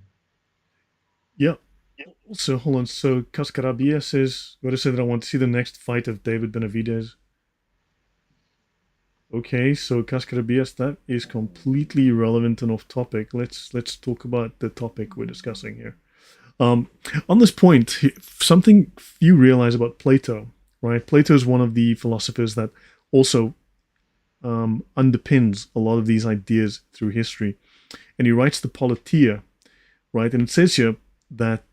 yeah. So hold on. So Cascarabia says, "Got to say that I want to see the next fight of David Benavidez." Okay, so Cascarabias, that is completely irrelevant and off topic. Let's talk about the topic we're discussing here. Um, on this point, something few realize about Plato, right? Plato is one of the philosophers that also underpins a lot of these ideas through history, and he writes the Politeia, right? And it says here that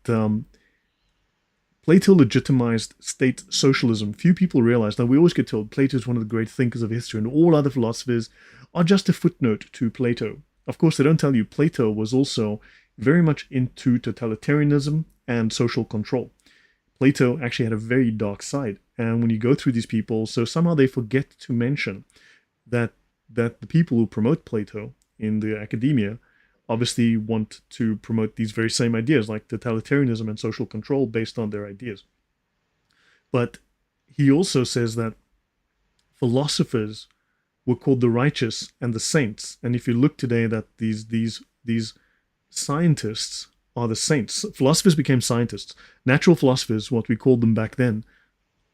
Plato legitimized state socialism. Few people realize. Now, we always get told Plato is one of the great thinkers of history, and all other philosophers are just a footnote to Plato. Of course, they don't tell you Plato was also very much into totalitarianism and social control. Plato actually had a very dark side. And when you go through these people, so somehow they forget to mention that the people who promote Plato in the academia obviously want to promote these very same ideas like totalitarianism and social control based on their ideas. But he also says that philosophers were called the righteous and the saints. And if you look today, that these scientists are the saints. Philosophers became scientists. Natural philosophers, what we called them back then,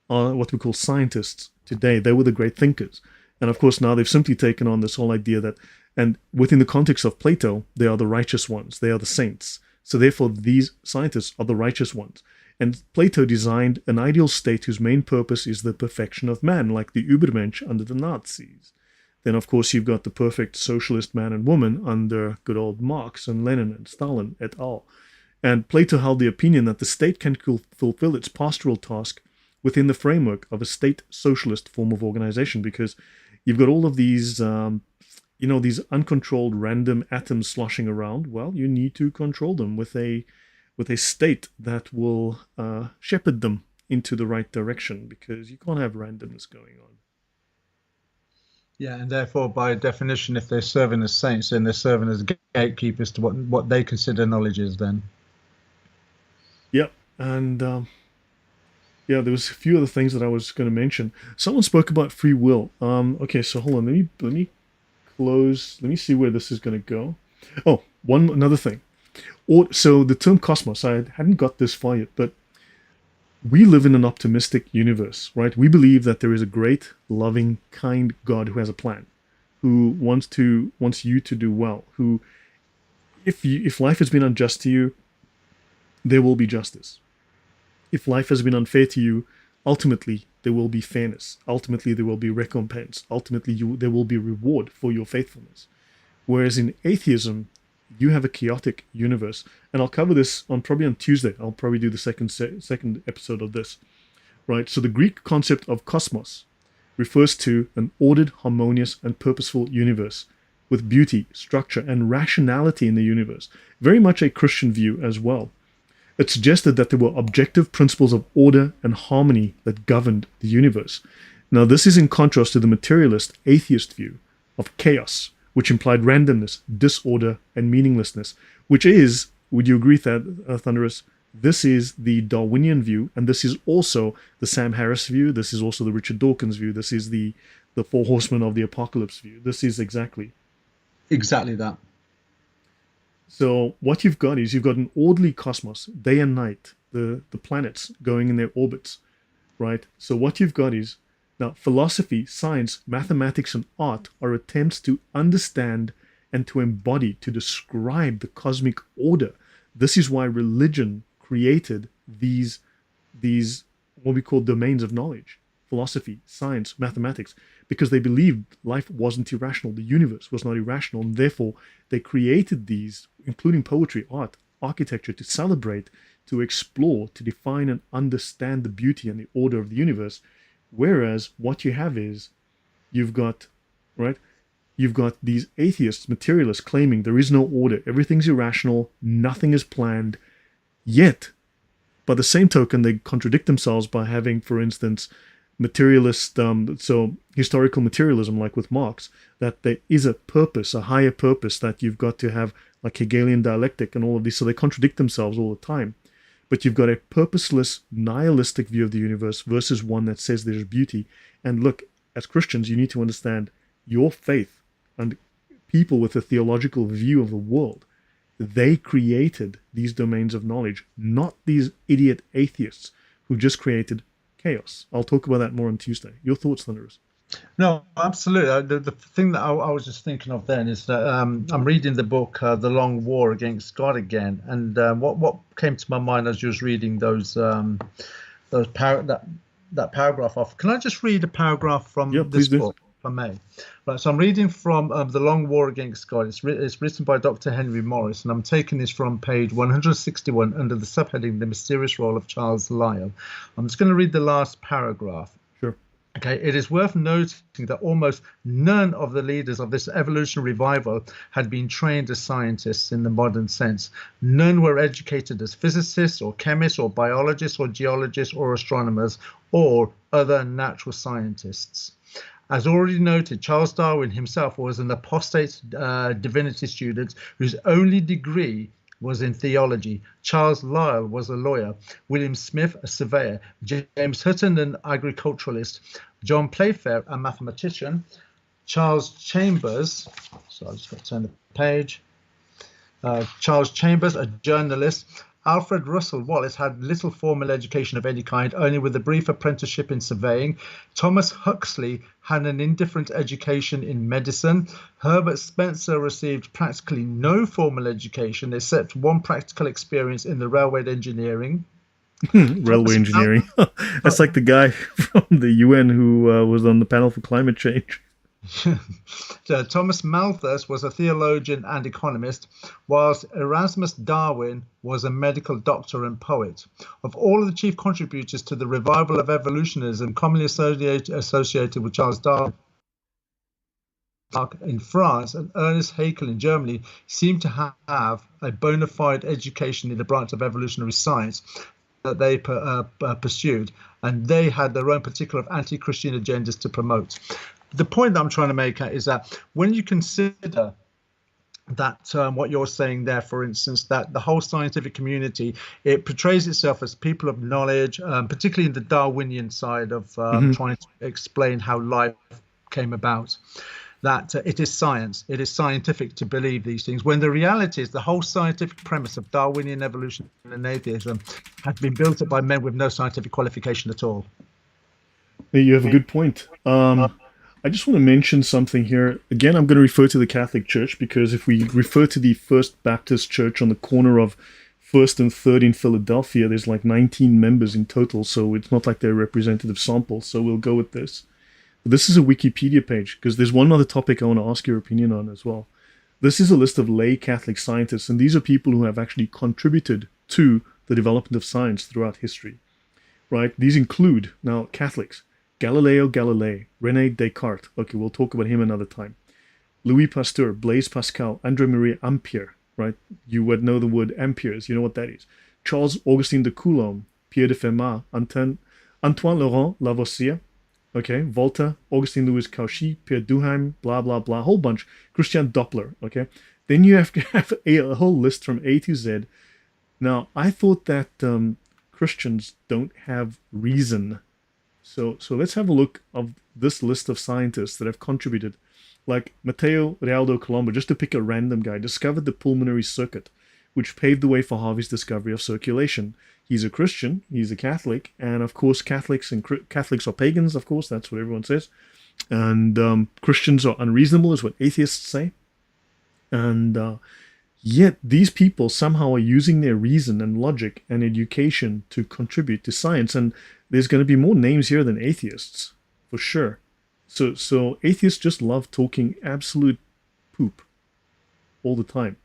are what we call scientists today. They were the great thinkers. And of course, now they've simply taken on this whole idea that, and within the context of Plato, they are the righteous ones. They are the saints. So therefore, these scientists are the righteous ones. And Plato designed an ideal state whose main purpose is the perfection of man, like the Übermensch under the Nazis. Then, of course, you've got the perfect socialist man and woman under good old Marx and Lenin and Stalin et al. And Plato held the opinion that the state can fulfill its pastoral task within the framework of a state socialist form of organization, because you've got all of these, these uncontrolled random atoms sloshing around. Well, you need to control them with a state that will shepherd them into the right direction, because you can't have randomness going on. Yeah, and therefore, by definition, if they're serving as saints, then they're serving as gatekeepers to what they consider knowledge is. Then. Yeah, and yeah, there was a few other things that I was going to mention. Someone spoke about free will. Okay, so hold on. Let me close. Let me see where this is going to go. Oh, another thing. So the term cosmos, I hadn't got this far yet, but we live in an optimistic universe, right? We believe that there is a great, loving, kind God who has a plan, who wants you to do well, who, if life has been unjust to you, there will be justice. If life has been unfair to you, ultimately there will be fairness. Ultimately there will be recompense. Ultimately there will be reward for your faithfulness. Whereas in atheism, you have a chaotic universe, and I'll cover this probably on Tuesday. I'll probably do the second episode of this, right? So the Greek concept of cosmos refers to an ordered, harmonious, and purposeful universe with beauty, structure, and rationality in the universe. Very much a Christian view as well. It suggested that there were objective principles of order and harmony that governed the universe. Now, this is in contrast to the materialist atheist view of chaos, which implied randomness, disorder, and meaninglessness, which is, would you agree that, Thunderous, this is the Darwinian view, and this is also the Sam Harris view, this is also the Richard Dawkins view, this is the Four Horsemen of the Apocalypse view. This is exactly that. So what you've got is you've got an orderly cosmos, day and night, the planets going in their orbits, right? So what you've got is, now, philosophy, science, mathematics, and art are attempts to understand and to embody, to describe the cosmic order. This is why religion created these what we call domains of knowledge: philosophy, science, mathematics, because they believed life wasn't irrational, the universe was not irrational, and therefore they created these, including poetry, art, architecture, to celebrate, to explore, to define and understand the beauty and the order of the universe. Whereas what you have is, you've got, right, you've got these atheists, materialists claiming there is no order, everything's irrational, nothing is planned. Yet, by the same token, they contradict themselves by having, for instance, materialist, so historical materialism, like with Marx, that there is a purpose, a higher purpose that you've got to have, like Hegelian dialectic and all of these. So they contradict themselves all the time. But you've got a purposeless, nihilistic view of the universe versus one that says there's beauty. And look, as Christians, you need to understand your faith and people with a theological view of the world. They created these domains of knowledge, not these idiot atheists who just created chaos. I'll talk about that more on Tuesday. Your thoughts, Thunderous? No, absolutely. The thing that I was just thinking of then is that I'm reading the book The Long War Against God again, and what came to my mind as you was reading that paragraph off. Can I just read a paragraph from this book, if I may? Right, so I'm reading from The Long War Against God. It's written by Dr. Henry Morris, and I'm taking this from page 161 under the subheading The Mysterious Role of Charles Lyell. I'm just going to read the last paragraph. Okay, it is worth noting that almost none of the leaders of this evolutionary revival had been trained as scientists in the modern sense. None were educated as physicists or chemists or biologists or geologists or astronomers or other natural scientists. As already noted, Charles Darwin himself was an apostate divinity student whose only degree was in theology. Charles Lyell was a lawyer, William Smith a surveyor, James Hutton an agriculturalist, John Playfair a mathematician, Charles Chambers, so I'll just got to turn the page, Charles Chambers a journalist, Alfred Russel Wallace had little formal education of any kind, only with a brief apprenticeship in surveying. Thomas Huxley had an indifferent education in medicine. Herbert Spencer received practically no formal education except one practical experience in the railway engineering. Railway engineering. That's like the guy from the UN who was on the panel for climate change. So Thomas Malthus was a theologian and economist, whilst Erasmus Darwin was a medical doctor and poet. Of all of the chief contributors to the revival of evolutionism commonly associated with Charles Darwin in France and Ernest Haeckel in Germany seem to have a bona fide education in the branch of evolutionary science that they pursued, and they had their own particular anti-Christian agendas to promote. The point that I'm trying to make is that when you consider that what you're saying there, for instance, that the whole scientific community, it portrays itself as people of knowledge, particularly in the Darwinian side of trying to explain how life came about, that it is science, it is scientific to believe these things, when the reality is the whole scientific premise of Darwinian evolution and atheism had been built up by men with no scientific qualification at all. You have a good point. I just want to mention something here. Again, I'm going to refer to the Catholic Church because if we refer to the First Baptist Church on the corner of 1st and 3rd in Philadelphia, there's like 19 members in total, so it's not like they're a representative sample, so we'll go with this. This is a Wikipedia page because there's one other topic I want to ask your opinion on as well. This is a list of lay Catholic scientists, and these are people who have actually contributed to the development of science throughout history. Right? These include, now, Catholics. Galileo Galilei, René Descartes, okay, we'll talk about him another time. Louis Pasteur, Blaise Pascal, André-Marie Ampère, right? You would know the word amperes, you know what that is. Charles Augustin de Coulomb, Pierre de Fermat, Antoine Laurent Lavoisier, okay, Volta, Augustin Louis Cauchy, Pierre Duhem, blah, blah, blah, a whole bunch. Christian Doppler, okay? Then you have to have a whole list from A to Z. Now, I thought that Christians don't have reason. So let's have a look of this list of scientists that have contributed. Like Matteo Realdo Colombo, just to pick a random guy, discovered the pulmonary circuit, which paved the way for Harvey's discovery of circulation. He's a Christian, he's a Catholic, and of course Catholics are pagans, of course, that's what everyone says. And Christians are unreasonable, is what atheists say. And yet these people somehow are using their reason and logic and education to contribute to science. And there's going to be more names here than atheists, for sure. So atheists just love talking absolute poop all the time.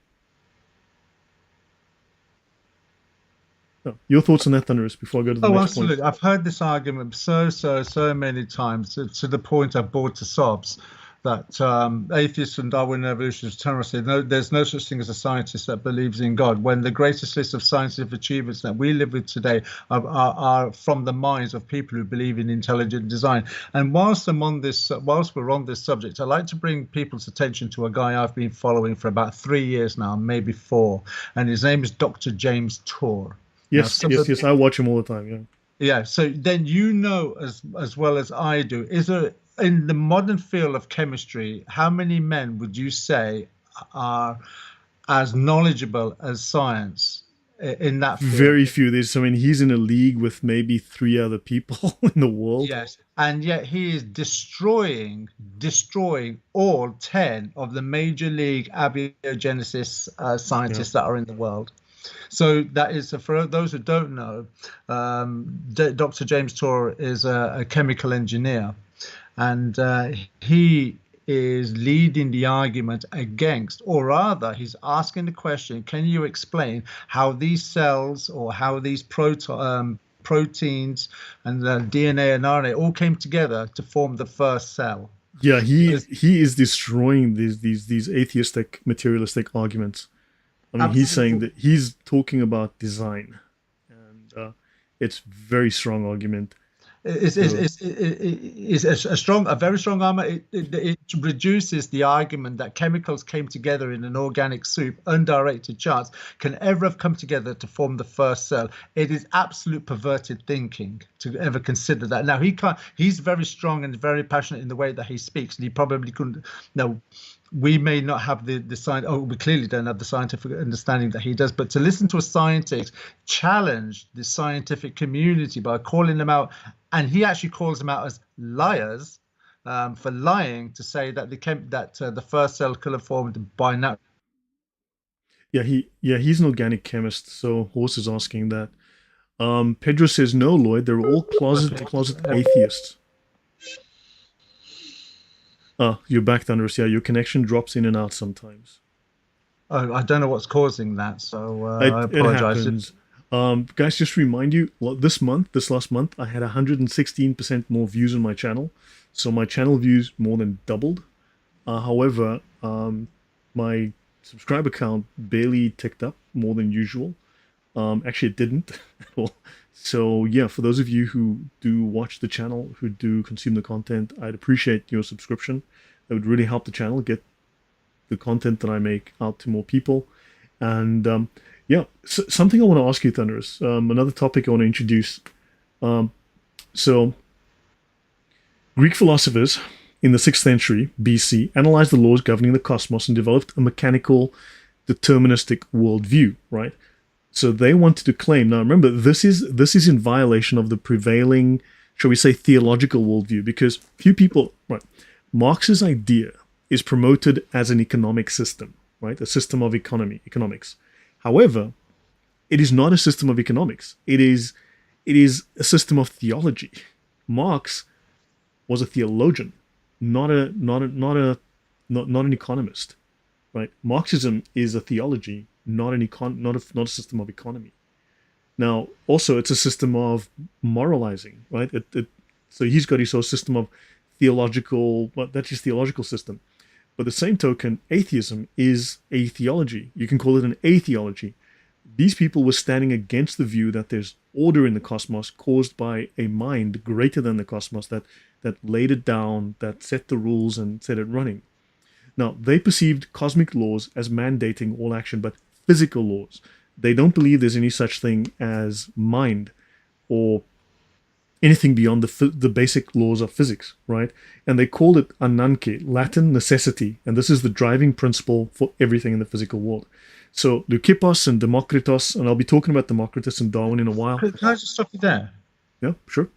Oh, your thoughts on that, Thunderous, before I go to the next absolutely. point? I've heard this argument so many times to the point I've bored to sobs. that atheists and Darwinian evolutionists turn around and say, no, there's no such thing as a scientist that believes in God, when the greatest list of scientific achievements that we live with today are from the minds of people who believe in intelligent design. And whilst we're on this subject, I'd like to bring people's attention to a guy I've been following for about 3 years now, maybe 4, and his name is Dr. James Tour. Yes, yes, I watch him all the time. Yeah. Yeah. So then, as well as I do, is there, in the modern field of chemistry, how many men would you say are as knowledgeable as science in that field? Very few. I mean, he's in a league with maybe 3 other people in the world. Yes, and yet he is destroying all 10 of the major league abiogenesis scientists that are in the world. So that is, for those who don't know, Dr. James Tour is a chemical engineer, and he is leading the argument against, or rather he's asking the question, can you explain how these cells, or how these proteins and the DNA and RNA all came together to form the first cell? Yeah, he is destroying these atheistic materialistic arguments. I mean, Absolutely. He's saying that he's talking about design, and it's very strong argument. It's a very strong argument. It reduces the argument that chemicals came together in an organic soup, undirected chance, can ever have come together to form the first cell. It is absolute perverted thinking to ever consider that. Now, he's very strong and very passionate in the way that he speaks, and he probably couldn't. No, we may not have the science. Oh, we clearly don't have the scientific understanding that he does. But to listen to a scientist challenge the scientific community by calling them out, and he actually calls them out as liars for lying, to say that the first cell could have formed by now. He's an organic chemist. So Horse is asking that. Pedro says no, Lloyd. They're all closet atheists. You're back, Thunderous. Yeah, your connection drops in and out sometimes. Oh, I don't know what's causing that, so I apologize. It happens. Guys, just to remind you, this last month, I had 116% more views on my channel. So my channel views more than doubled. However, my subscriber count barely ticked up more than usual. Actually, it didn't at all. So yeah, for those of you who do watch the channel, who do consume the content, I'd appreciate your subscription. That would really help the channel get the content that I make out to more people. And something I want to ask you, Thunderous, another topic I want to introduce. So Greek philosophers in the 6th century BC analyzed the laws governing the cosmos and developed a mechanical, deterministic worldview, right? So they wanted to claim, now remember, this is in violation of the prevailing, shall we say, theological worldview, because few people, right, Marx's idea is promoted as an economic system, right, a system of economics. However, it is not a system of economics. It is a system of theology. Marx was a theologian, not an economist, right? Marxism is a theology, not a system of economy. Now, also, it's a system of moralizing, right? So he's got his whole system of theological, that's his theological system. But the same token, atheism is a theology. You can call it an atheology. These people were standing against the view that there's order in the cosmos caused by a mind greater than the cosmos that laid it down, that set the rules and set it running. Now, they perceived cosmic laws as mandating all action, but physical laws. They don't believe there's any such thing as mind or anything beyond the basic laws of physics, right? And they called it ananke, Latin necessity, and this is the driving principle for everything in the physical world. So Leucippus and Democritus, and I'll be talking about Democritus and Darwin in a while. Can I just stop you there? Yeah, sure.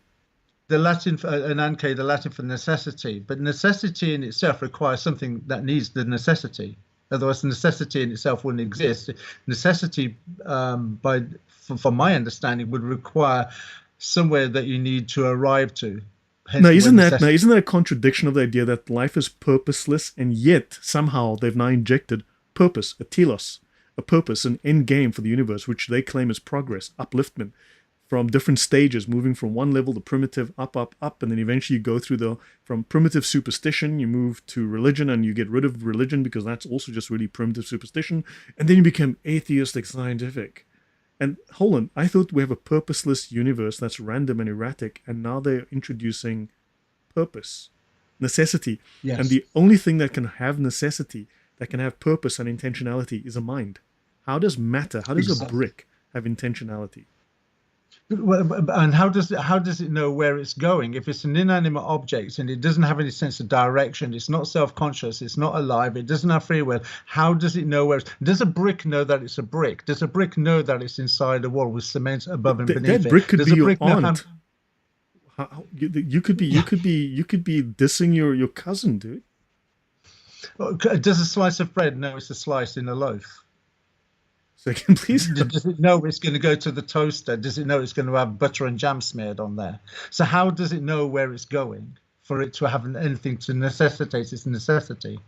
The Latin for ananke, the Latin for necessity, but necessity in itself requires something that needs the necessity. Otherwise, the necessity in itself wouldn't exist. Necessity, from my understanding, would require somewhere that you need to arrive to. Hence, isn't that a contradiction of the idea that life is purposeless, and yet somehow they've now injected purpose, a telos, a purpose, an end game for the universe, which they claim is progress, upliftment, from different stages, moving from one level, the primitive, up, up, up, and then eventually you go through from primitive superstition, you move to religion, and you get rid of religion because that's also just really primitive superstition, and then you become atheistic scientific. And hold on, I thought we have a purposeless universe that's random and erratic, and now they're introducing purpose, necessity. Yes. And the only thing that can have necessity, that can have purpose and intentionality, is a mind. How does matter, how does a brick have intentionality? And how does it know where it's going? If it's an inanimate object and it doesn't have any sense of direction, it's not self-conscious, it's not alive, it doesn't have free will, how does it know where it's... Does a brick know that it's a brick? Does a brick know that it's inside a wall with cement above and beneath it? That brick could does be your brick aunt. You could be dissing your cousin, dude. Does a slice of bread know it's a slice in a loaf? Second, please. Does it know it's going to go to the toaster? Does it know it's going to have butter and jam smeared on there? So how does it know where it's going for it to have anything to necessitate its necessity?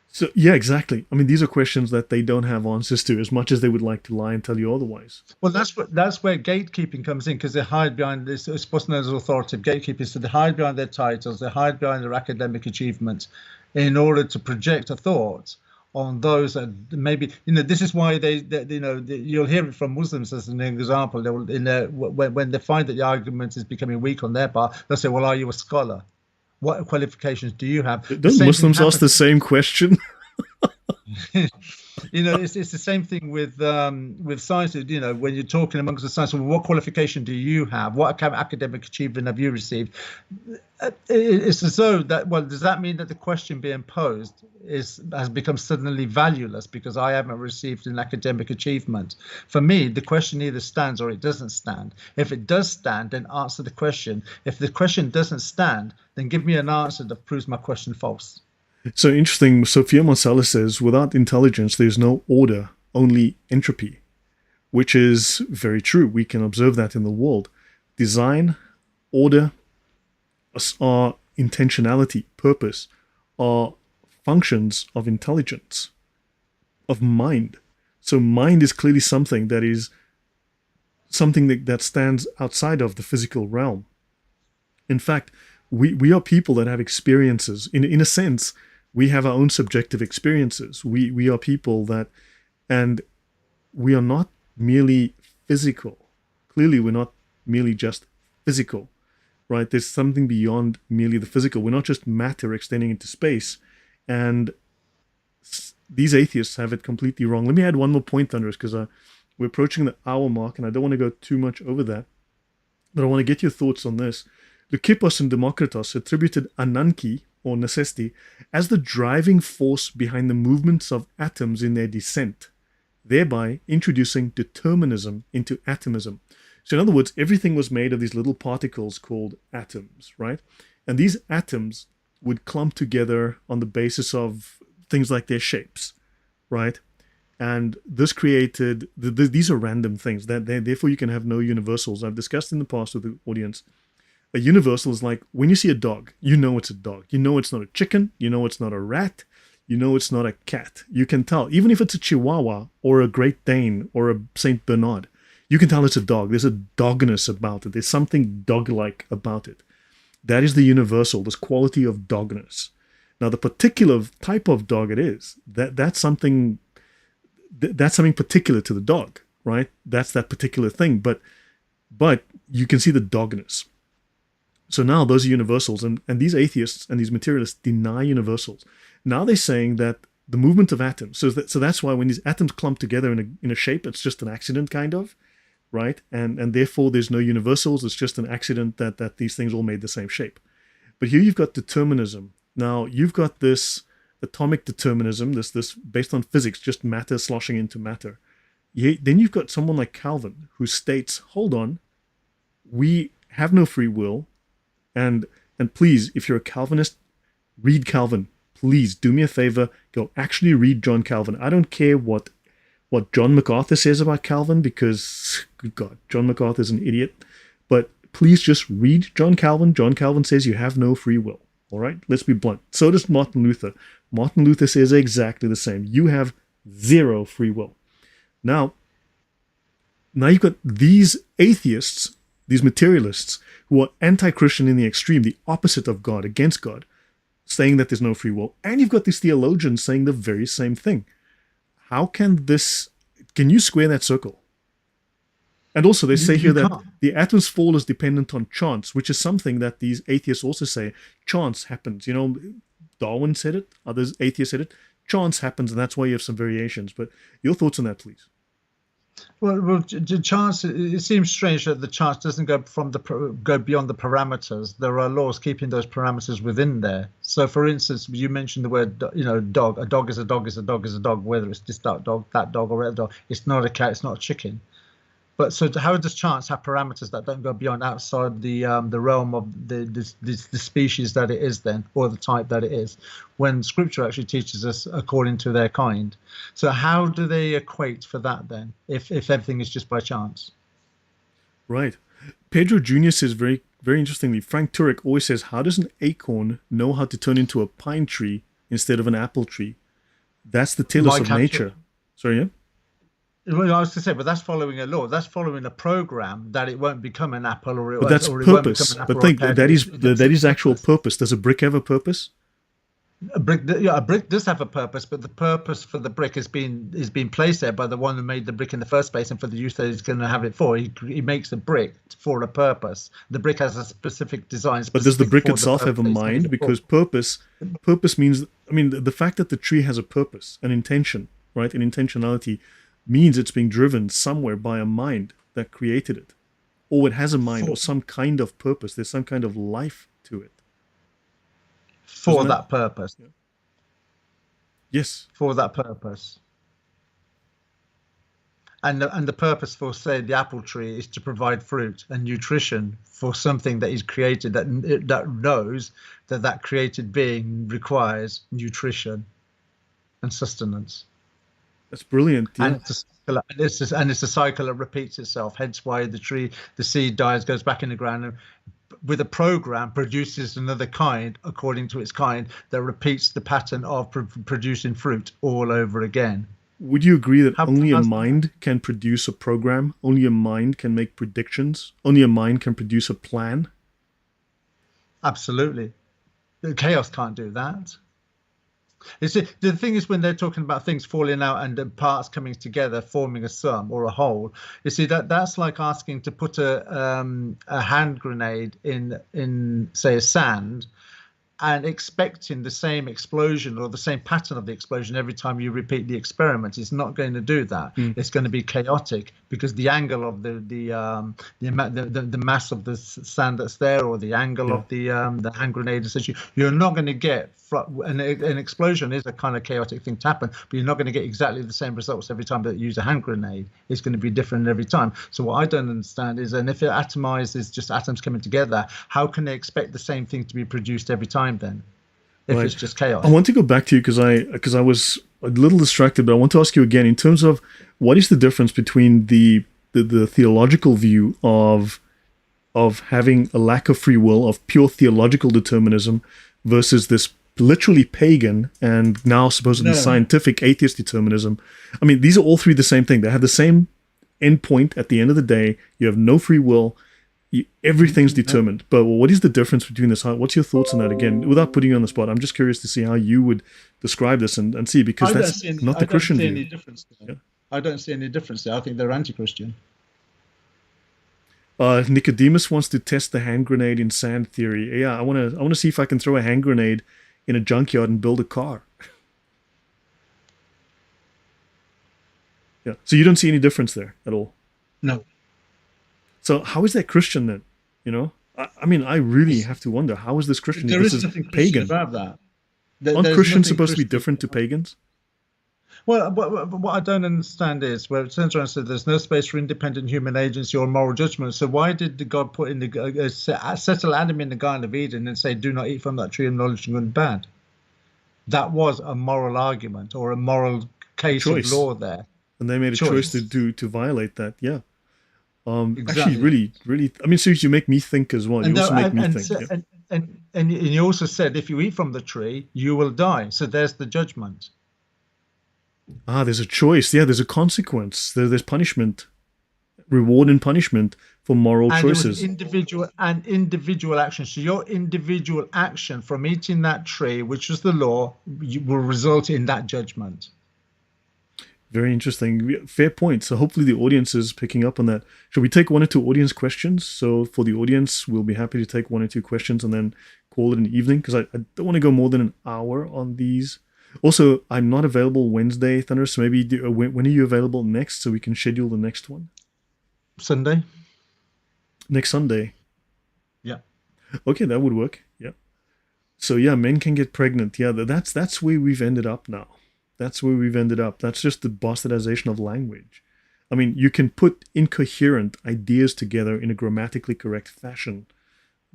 So yeah, exactly. I mean, these are questions that they don't have answers to, as much as they would like to lie and tell you otherwise. Well, that's where gatekeeping comes in, because they hide behind this. It's supposed to know as authoritative gatekeepers, so they hide behind their titles, they hide behind their academic achievements, in order to project a thought on those that maybe, this is why you'll hear it from Muslims as an example. They will, when they find that the argument is becoming weak on their part, they'll say, well, are you a scholar? What qualifications do you have? Don't Muslims ask the same question? It's the same thing with science. When you're talking amongst the science, well, what qualification do you have? What academic achievement have you received? It's as though that, well, does that mean that the question being posed has become suddenly valueless because I haven't received an academic achievement? For me, the question either stands or it doesn't stand. If it does stand, then answer the question. If the question doesn't stand, then give me an answer that proves my question false. So interesting. Sophia Marcella says, without intelligence, there's no order, only entropy, which is very true. We can observe that in the world. Design, order, are intentionality, purpose, are functions of intelligence, of mind. So mind is clearly something that stands outside of the physical realm. In fact, we are people that have experiences. In a sense, we have our own subjective experiences. We are people that, and we are not merely physical. Clearly, we're not merely just physical, right? There's something beyond merely the physical. We're not just matter extending into space. And these atheists have it completely wrong. Let me add one more point, Thunderous, because we're approaching the hour mark, and I don't want to go too much over that. But I want to get your thoughts on this. Leucippus and Democritus attributed ananke, or necessity, as the driving force behind the movements of atoms in their descent, thereby introducing determinism into atomism. So in other words, everything was made of these little particles called atoms, right? And these atoms would clump together on the basis of things like their shapes, right? And this created, these are random things. Therefore, you can have no universals. I've discussed in the past with the audience. A universal is like, when you see a dog, you know it's a dog. You know it's not a chicken. You know it's not a rat. You know it's not a cat. You can tell. Even if it's a Chihuahua or a Great Dane or a Saint Bernard, you can tell it's a dog. There's a dogness about it. There's something dog-like about it. That is the universal, this quality of dogness. Now, the particular type of dog it is, that's something particular to the dog, right? That's that particular thing. But you can see the dogness. So now those are universals, and these atheists and these materialists deny universals. Now they're saying that the movement of atoms, so that's why when these atoms clump together in a shape, it's just an accident, kind of, right? And therefore there's no universals, it's just an accident that these things all made the same shape. But here you've got determinism. Now you've got this atomic determinism, this based on physics, just matter sloshing into matter. Then you've got someone like Calvin who states, hold on, we have no free will. And please, if you're a Calvinist, read Calvin. Please do me a favor, go actually read John Calvin. I don't care what John MacArthur says about Calvin, because, good God, John MacArthur is an idiot. But please just read John Calvin. John Calvin says you have no free will. All right? Let's be blunt. So does Martin Luther. Martin Luther says exactly the same. You have zero free will. Now, Now you've got these atheists, these materialists, who are anti-Christian in the extreme, the opposite of God, against God, saying that there's no free will. And you've got these theologians saying the very same thing. How can you square that circle? And also they say here that the atom's fall is dependent on chance, which is something that these atheists also say. Chance happens. You know, Darwin said it, others atheists said it. Chance happens, and that's why you have some variations. But your thoughts on that, please. Well, chance. It seems strange that the chance doesn't go beyond the parameters. There are laws keeping those parameters within there. So, for instance, you mentioned the word, dog. A dog is a dog is a dog is a dog. Whether it's this dog, that dog, or that dog, it's not a cat. It's not a chicken. But so how does chance have parameters that don't go beyond outside the realm of the species that it is then, or the type that it is, when Scripture actually teaches us according to their kind? So how do they equate for that then, if everything is just by chance? Right. Pedro Jr. says very, very interestingly, Frank Turek always says, how does an acorn know how to turn into a pine tree instead of an apple tree? That's the telos of nature. Sorry, yeah? Well, I was to say, but that's following a law. That's following a program that it won't become an apple, or it, but that's or it purpose. won't become an apple. But think that is actual purpose. Does a brick have a purpose? A brick does have a purpose, but the purpose for the brick is being placed there by the one who made the brick in the first place, and for the use that he's going to have it for. He makes the brick for a purpose. The brick has a specific design. But does the brick itself have a mind? Because purpose means, I mean, the fact that the tree has a purpose, an intention, right, an intentionality, means it's being driven somewhere by a mind that created it, or it has a mind or some kind of purpose. There's some kind of life to it. For that purpose. Yeah. Yes. For that purpose. And the purpose for, say, the apple tree is to provide fruit and nutrition for something that is created, that knows that created being requires nutrition and sustenance. That's brilliant. Yeah. And it's a cycle that repeats itself. Hence why the seed dies, goes back in the ground, and with a program produces another kind according to its kind that repeats the pattern of producing fruit all over again. Would you agree that only a mind can produce a program? Only a mind can make predictions? Only a mind can produce a plan? Absolutely. Chaos can't do that. The thing is, when they're talking about things falling out and parts coming together, forming a sum or a whole, you see that's like asking to put a hand grenade in say a sand, and expecting the same explosion or the same pattern of the explosion every time you repeat the experiment. It's not going to do that. It's going to be chaotic, because the angle of the mass of the sand that's there, or the angle of the hand grenade, essentially, you're not going to get. An explosion is a kind of chaotic thing to happen, but you're not going to get exactly the same results every time that you use a hand grenade. It's going to be different every time. So what I don't understand is, and if it atomizes just atoms coming together, how can they expect the same thing to be produced every time then, if it's just chaos? I want to go back to you because I was a little distracted, but I want to ask you again in terms of what is the difference between the theological view of having a lack of free will, of pure theological determinism, versus this literally pagan and now supposedly scientific atheist determinism. I mean, these are all three the same thing. They have the same end point at the end of the day. You have no free will. Everything's determined. But what is the difference between this? What's your thoughts on that? Again, without putting you on the spot, I'm just curious to see how you would describe this and see, because that's not the Christian view. I don't see any difference there. I think they're anti-Christian. Nicodemus wants to test the hand grenade in sand theory. Yeah, I want to see if I can throw a hand grenade in a junkyard and build a car. Yeah. So you don't see any difference there at all? No. So how is that Christian then? You know, I mean, I really have to wonder, how is this Christian? There this is nothing Christian about that. Aren't Christians supposed to be different to pagans? Well, what I don't understand is where it turns around and says there's no space for independent human agency or moral judgment. So why did the God put in settle Adam in the Garden of Eden and say, do not eat from that tree of knowledge of good and bad? That was a moral argument or a moral case of law there. And they made a choice to violate that. Yeah. Exactly. Actually, really, I mean, seriously, you make me think as well. You also make me think. And you also said, if you eat from the tree, you will die. So there's the judgment. There's a choice. Yeah, there's a consequence. There's punishment. reward and punishment for moral And it was choices. individual action. So your individual action from eating that tree, which was the law, will result in that judgment. Very interesting. Fair point. So hopefully the audience is picking up on that. Should we take one or two audience questions? So for the audience, we'll be happy to take one or two questions and then call it an evening, because I don't want to go more than an hour on these. Also, I'm not available Wednesday, Thunder. So maybe when are you available next, so we can schedule the next one? Sunday. Next Sunday. Yeah. Okay, that would work. Yeah. So yeah, men can get pregnant. Yeah, that's where we've ended up now. That's where we've ended up. That's just the bastardization of language. I mean, you can put incoherent ideas together in a grammatically correct fashion.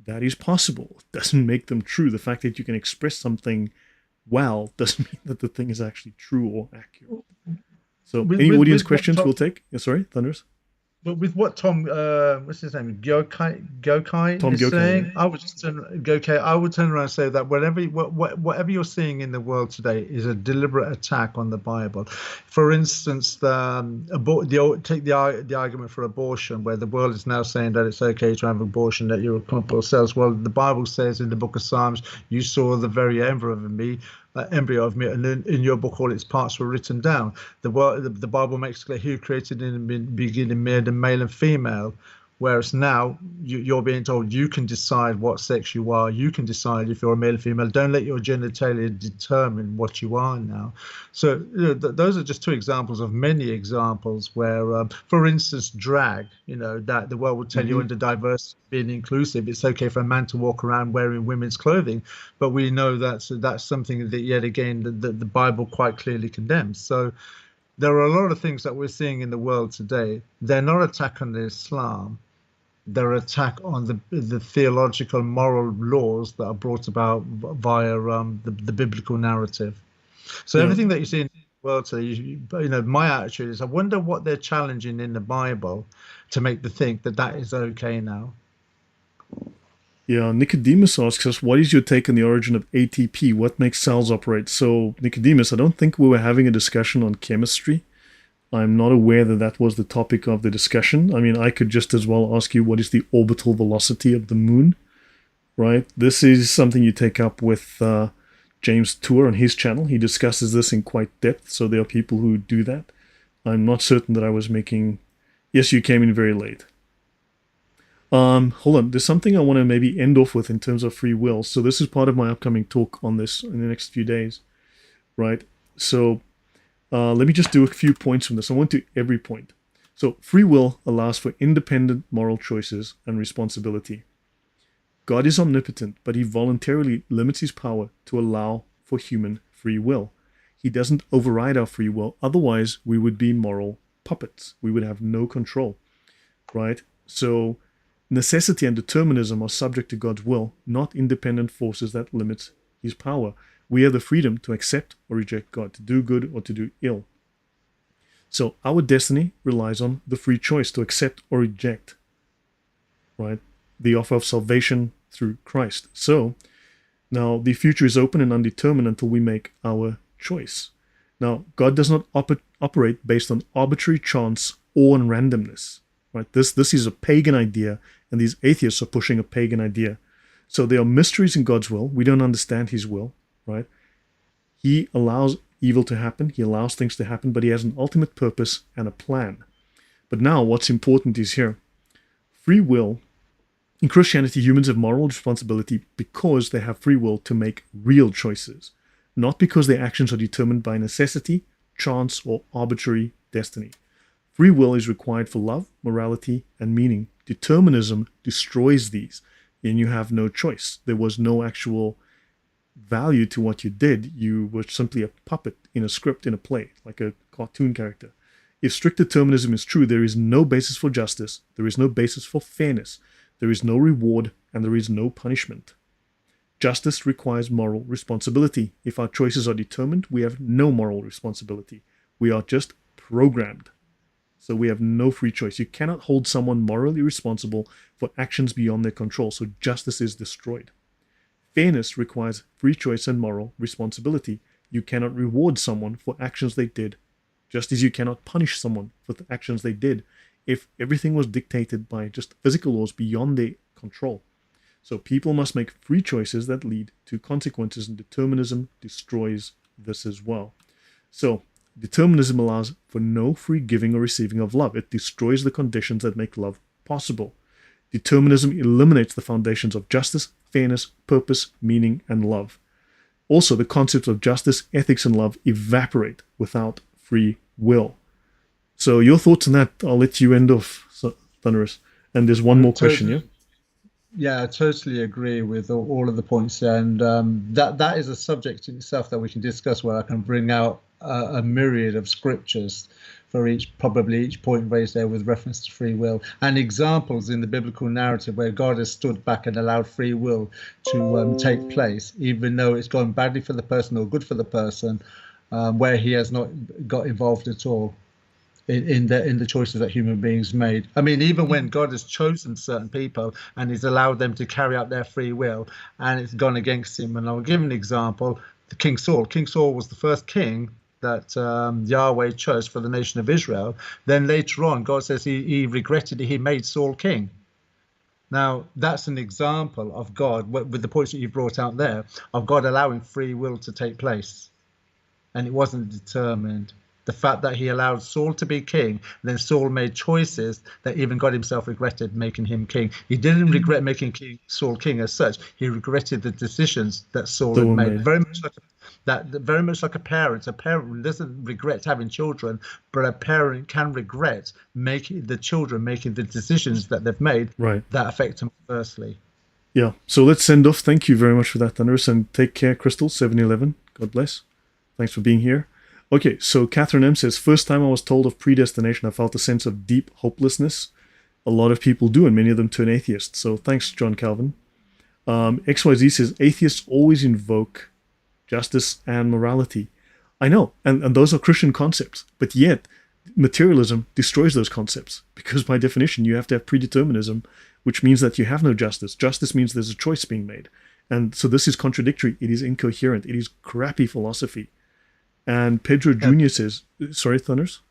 That is possible. It doesn't make them true. The fact that you can express something well doesn't mean that the thing is actually true or accurate. So, any audience questions we'll take? Yeah, sorry, Thunderous? But with what Tom, what's his name, Gokai Tom is Gokai, saying, yeah. I would just I would turn around and say that whatever you're seeing in the world today is a deliberate attack on the Bible. For instance, take the argument for abortion, where the world is now saying that it's okay to have abortion, that you're a couple of cells. Well, the Bible says in the book of Psalms, you saw the very embryo of me, and in your book all its parts were written down. The Bible makes clear who created in the beginning male and female, whereas now you're being told you can decide what sex you are, you can decide if you're a male or female. Don't let your genitalia determine what you are now. So those are just two examples of many examples where, for instance, drag, that the world would tell you under diversity being inclusive, it's okay for a man to walk around wearing women's clothing, but we know that's something that yet again the Bible quite clearly condemns. So there are a lot of things that we're seeing in the world today. They're not attack on Islam. They're attack on the theological moral laws that are brought about via the biblical narrative. So everything that you see in the world today, my attitude is, I wonder what they're challenging in the Bible to make them think that is okay now. Yeah, Nicodemus asks us, what is your take on the origin of ATP? What makes cells operate? So, Nicodemus, I don't think we were having a discussion on chemistry. I'm not aware that that was the topic of the discussion. I mean, I could just as well ask you, what is the orbital velocity of the moon? Right? This is something you take up with James Tour on his channel. He discusses this in quite depth, so there are people who do that. I'm not certain that I was making... Yes, you came in very late. Hold on. There's something I want to maybe end off with in terms of free will. So this is part of my upcoming talk on this in the next few days, right? So let me just do a few points from this. I won't do every point. So free will allows for independent moral choices and responsibility. God is omnipotent, but he voluntarily limits his power to allow for human free will. He doesn't override our free will. Otherwise, we would be moral puppets. We would have no control, right? So necessity and determinism are subject to God's will, not independent forces that limit his power. We have the freedom to accept or reject God, to do good or to do ill. So our destiny relies on the free choice to accept or reject, right? The offer of salvation through Christ. So now the future is open and undetermined until we make our choice. Now, God does not operate based on arbitrary chance or on randomness. Right? This is a pagan idea, and these atheists are pushing a pagan idea. So there are mysteries in God's will. We don't understand his will, right? He allows evil to happen. He allows things to happen, but he has an ultimate purpose and a plan. But now what's important is here. Free will. In Christianity, humans have moral responsibility because they have free will to make real choices, not because their actions are determined by necessity, chance, or arbitrary destiny. Free will is required for love, morality, and meaning. Determinism destroys these, and you have no choice. There was no actual value to what you did. You were simply a puppet in a script, in a play, like a cartoon character. If strict determinism is true, there is no basis for justice, there is no basis for fairness, there is no reward, and there is no punishment. Justice requires moral responsibility. If our choices are determined, we have no moral responsibility. We are just programmed. So we have no free choice. You cannot hold someone morally responsible for actions beyond their control. So justice is destroyed. Fairness requires free choice and moral responsibility. You cannot reward someone for actions they did, just as you cannot punish someone for the actions they did. if everything was dictated by just physical laws beyond their control. So people must make free choices that lead to consequences, and determinism destroys this as well. So determinism allows for no free giving or receiving of love. It destroys the conditions that make love possible. Determinism eliminates the foundations of justice, fairness, purpose, meaning, and love. Also, the concepts of justice, ethics, and love evaporate without free will. So your thoughts on that, I'll let you end off, Thunderous. And there's one more question, yeah? Yeah, I totally agree with all of the points, and that is a subject in itself that we can discuss, where I can bring out a myriad of scriptures for probably each point raised there with reference to free will, and examples in the biblical narrative where God has stood back and allowed free will to take place, even though it's gone badly for the person or good for the person, where he has not got involved at all in the choices that human beings made. I mean, even when God has chosen certain people and he's allowed them to carry out their free will, and it's gone against him. And I'll give an example: King Saul. King Saul was the first king that Yahweh chose for the nation of Israel. Then later on, God says he regretted he made Saul king. Now, that's an example of God, with the points that you brought out there, of God allowing free will to take place. And it wasn't determined. The fact that he allowed Saul to be king, then Saul made choices that even God himself regretted making him king. He didn't regret making Saul king as such. He regretted the decisions that Saul had made. Very much like a parent. A parent doesn't regret having children, but a parent can regret making the decisions that they've made that affect them adversely. Yeah. So let's send off. Thank you very much for that, Thunderous, and take care, Crystal 711. God bless. Thanks for being here. Okay, so Catherine M says, first time I was told of predestination, I felt a sense of deep hopelessness. A lot of people do, and many of them turn atheists. So thanks, John Calvin. XYZ says, atheists always invoke justice and morality. I know, and those are Christian concepts, but yet materialism destroys those concepts, because by definition you have to have predeterminism, which means that you have no justice. Justice means there's a choice being made. And so this is contradictory. It is incoherent. It is crappy philosophy. And Pedro Jr. says, sorry, Thunders?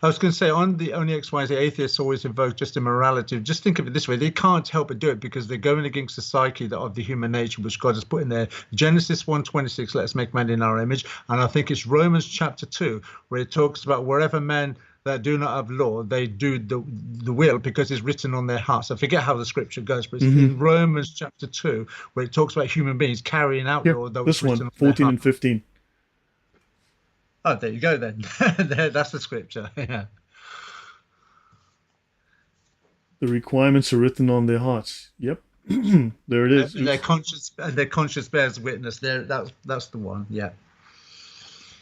I was going to say, on the only XYZ, atheists always invoke just immorality. Just think of it this way: they can't help but do it because they're going against the psyche of the human nature, which God has put in there. Genesis 1:26, let us make man in our image. And I think it's Romans chapter 2, where it talks about wherever men that do not have law, they do the will, because it's written on their hearts. I forget how the scripture goes, but it's in Romans chapter 2, where it talks about human beings carrying out law that was written on 14 and 15. Oh, there you go then. That's the scripture. Yeah. The requirements are written on their hearts. Yep. There it is. Their conscience bears witness. That's the one. Yeah.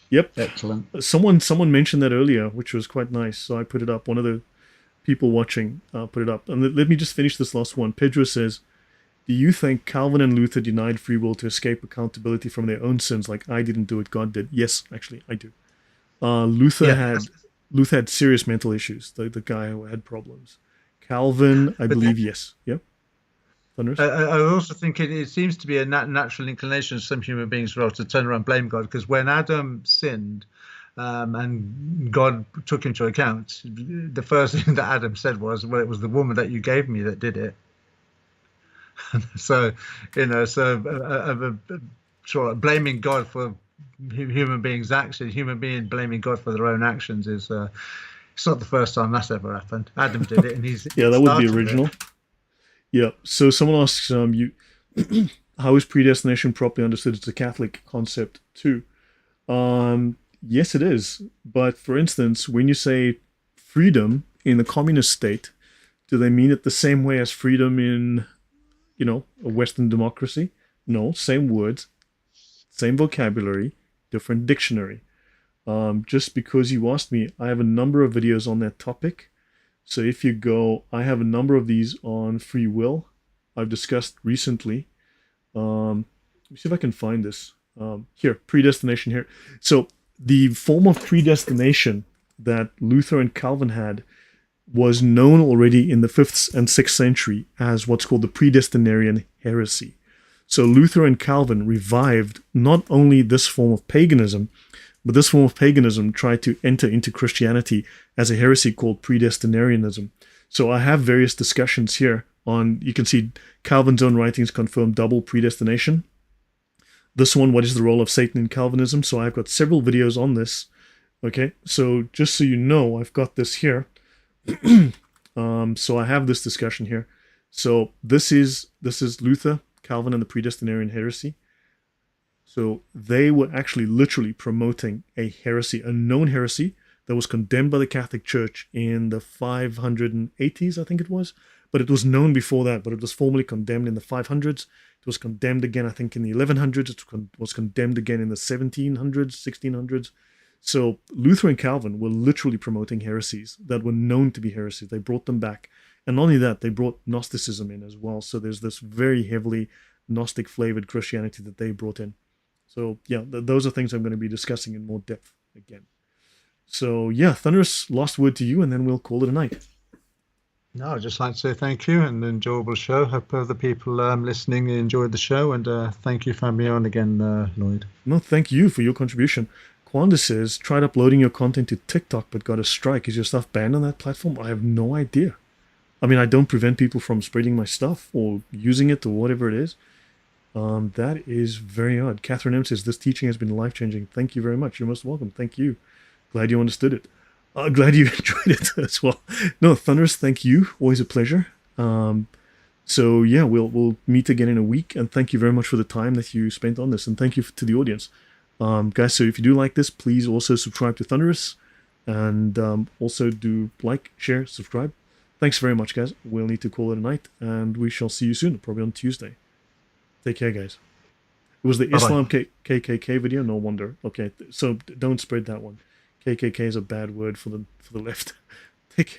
Yep. Excellent. Someone mentioned that earlier, which was quite nice. So I put it up. One of the people watching put it up. And let me just finish this last one. Pedro says, do you think Calvin and Luther denied free will to escape accountability from their own sins, like I didn't do it, God did? Yes, actually, I do. Luther had serious mental issues, the guy who had problems. Calvin, I believe, yes. Yep. Thunderous? I also think it seems to be a natural inclination of some human beings as well to turn around and blame God, because when Adam sinned, and God took him to account, the first thing that Adam said was, well, it was the woman that you gave me that did it. So, sort of blaming God for human beings' actions, human being blaming God for their own actions is it's not the first time that's ever happened. Adam did it, and he's yeah, that would be original. Yeah. So someone asks, how is predestination properly understood? It's a Catholic concept too. Yes, it is. But for instance, when you say freedom in the communist state, do they mean it the same way as freedom in a Western democracy? No, same words, same vocabulary, different dictionary. Just because you asked me, I have a number of videos on that topic. So if you go, I have a number of these on free will I've discussed recently. Let me see if I can find this. Here, predestination here. So the form of predestination that Luther and Calvin had was known already in the 5th and 6th century as what's called the predestinarian heresy. So Luther and Calvin revived not only this form of paganism, But this form of paganism tried to enter into Christianity as a heresy called predestinarianism. So I have various discussions here on, you can see Calvin's own writings confirm double predestination. This one, what is the role of Satan in Calvinism? So I've got several videos on this. Okay, so just so you know, I've got this here. So I have this discussion here. So this is Luther, Calvin, and the predestinarian heresy. So they were actually literally promoting a heresy, a known heresy that was condemned by the Catholic Church in the 580s, I think it was. But it was known before that, but it was formally condemned in the 500s. It was condemned again, I think, in the 1100s. It was condemned again in the 1700s, 1600s. So Luther and Calvin were literally promoting heresies that were known to be heresies. They brought them back. And not only that, they brought Gnosticism in as well. So there's this very heavily Gnostic-flavored Christianity that they brought in. So yeah, those are things I'm going to be discussing in more depth again. So yeah, Thunderous, last word to you, and then we'll call it a night. No, I'd just like to say thank you and an enjoyable show. Hope other people listening enjoyed the show, and thank you for having me on again, Lloyd. No, thank you for your contribution. Quanda says, tried uploading your content to TikTok but got a strike. Is your stuff banned on that platform? I have no idea. I mean, I don't prevent people from spreading my stuff or using it or whatever it is. That is very odd. Catherine M says, this teaching has been life-changing. Thank you very much. You're most welcome. Thank you. Glad you understood it. Glad you enjoyed it as well. No, Thunderous, thank you. Always a pleasure. So yeah, we'll meet again in a week. And thank you very much for the time that you spent on this. And thank you to the audience. Guys, so if you do like this, please also subscribe to Thunderous. And also do like, share, subscribe. Thanks very much, guys. We'll need to call it a night. And we shall see you soon, probably on Tuesday. Take care, guys. It was the Bye-bye. Islam KKK video. No wonder. Okay, so don't spread that one. KKK is a bad word for the left.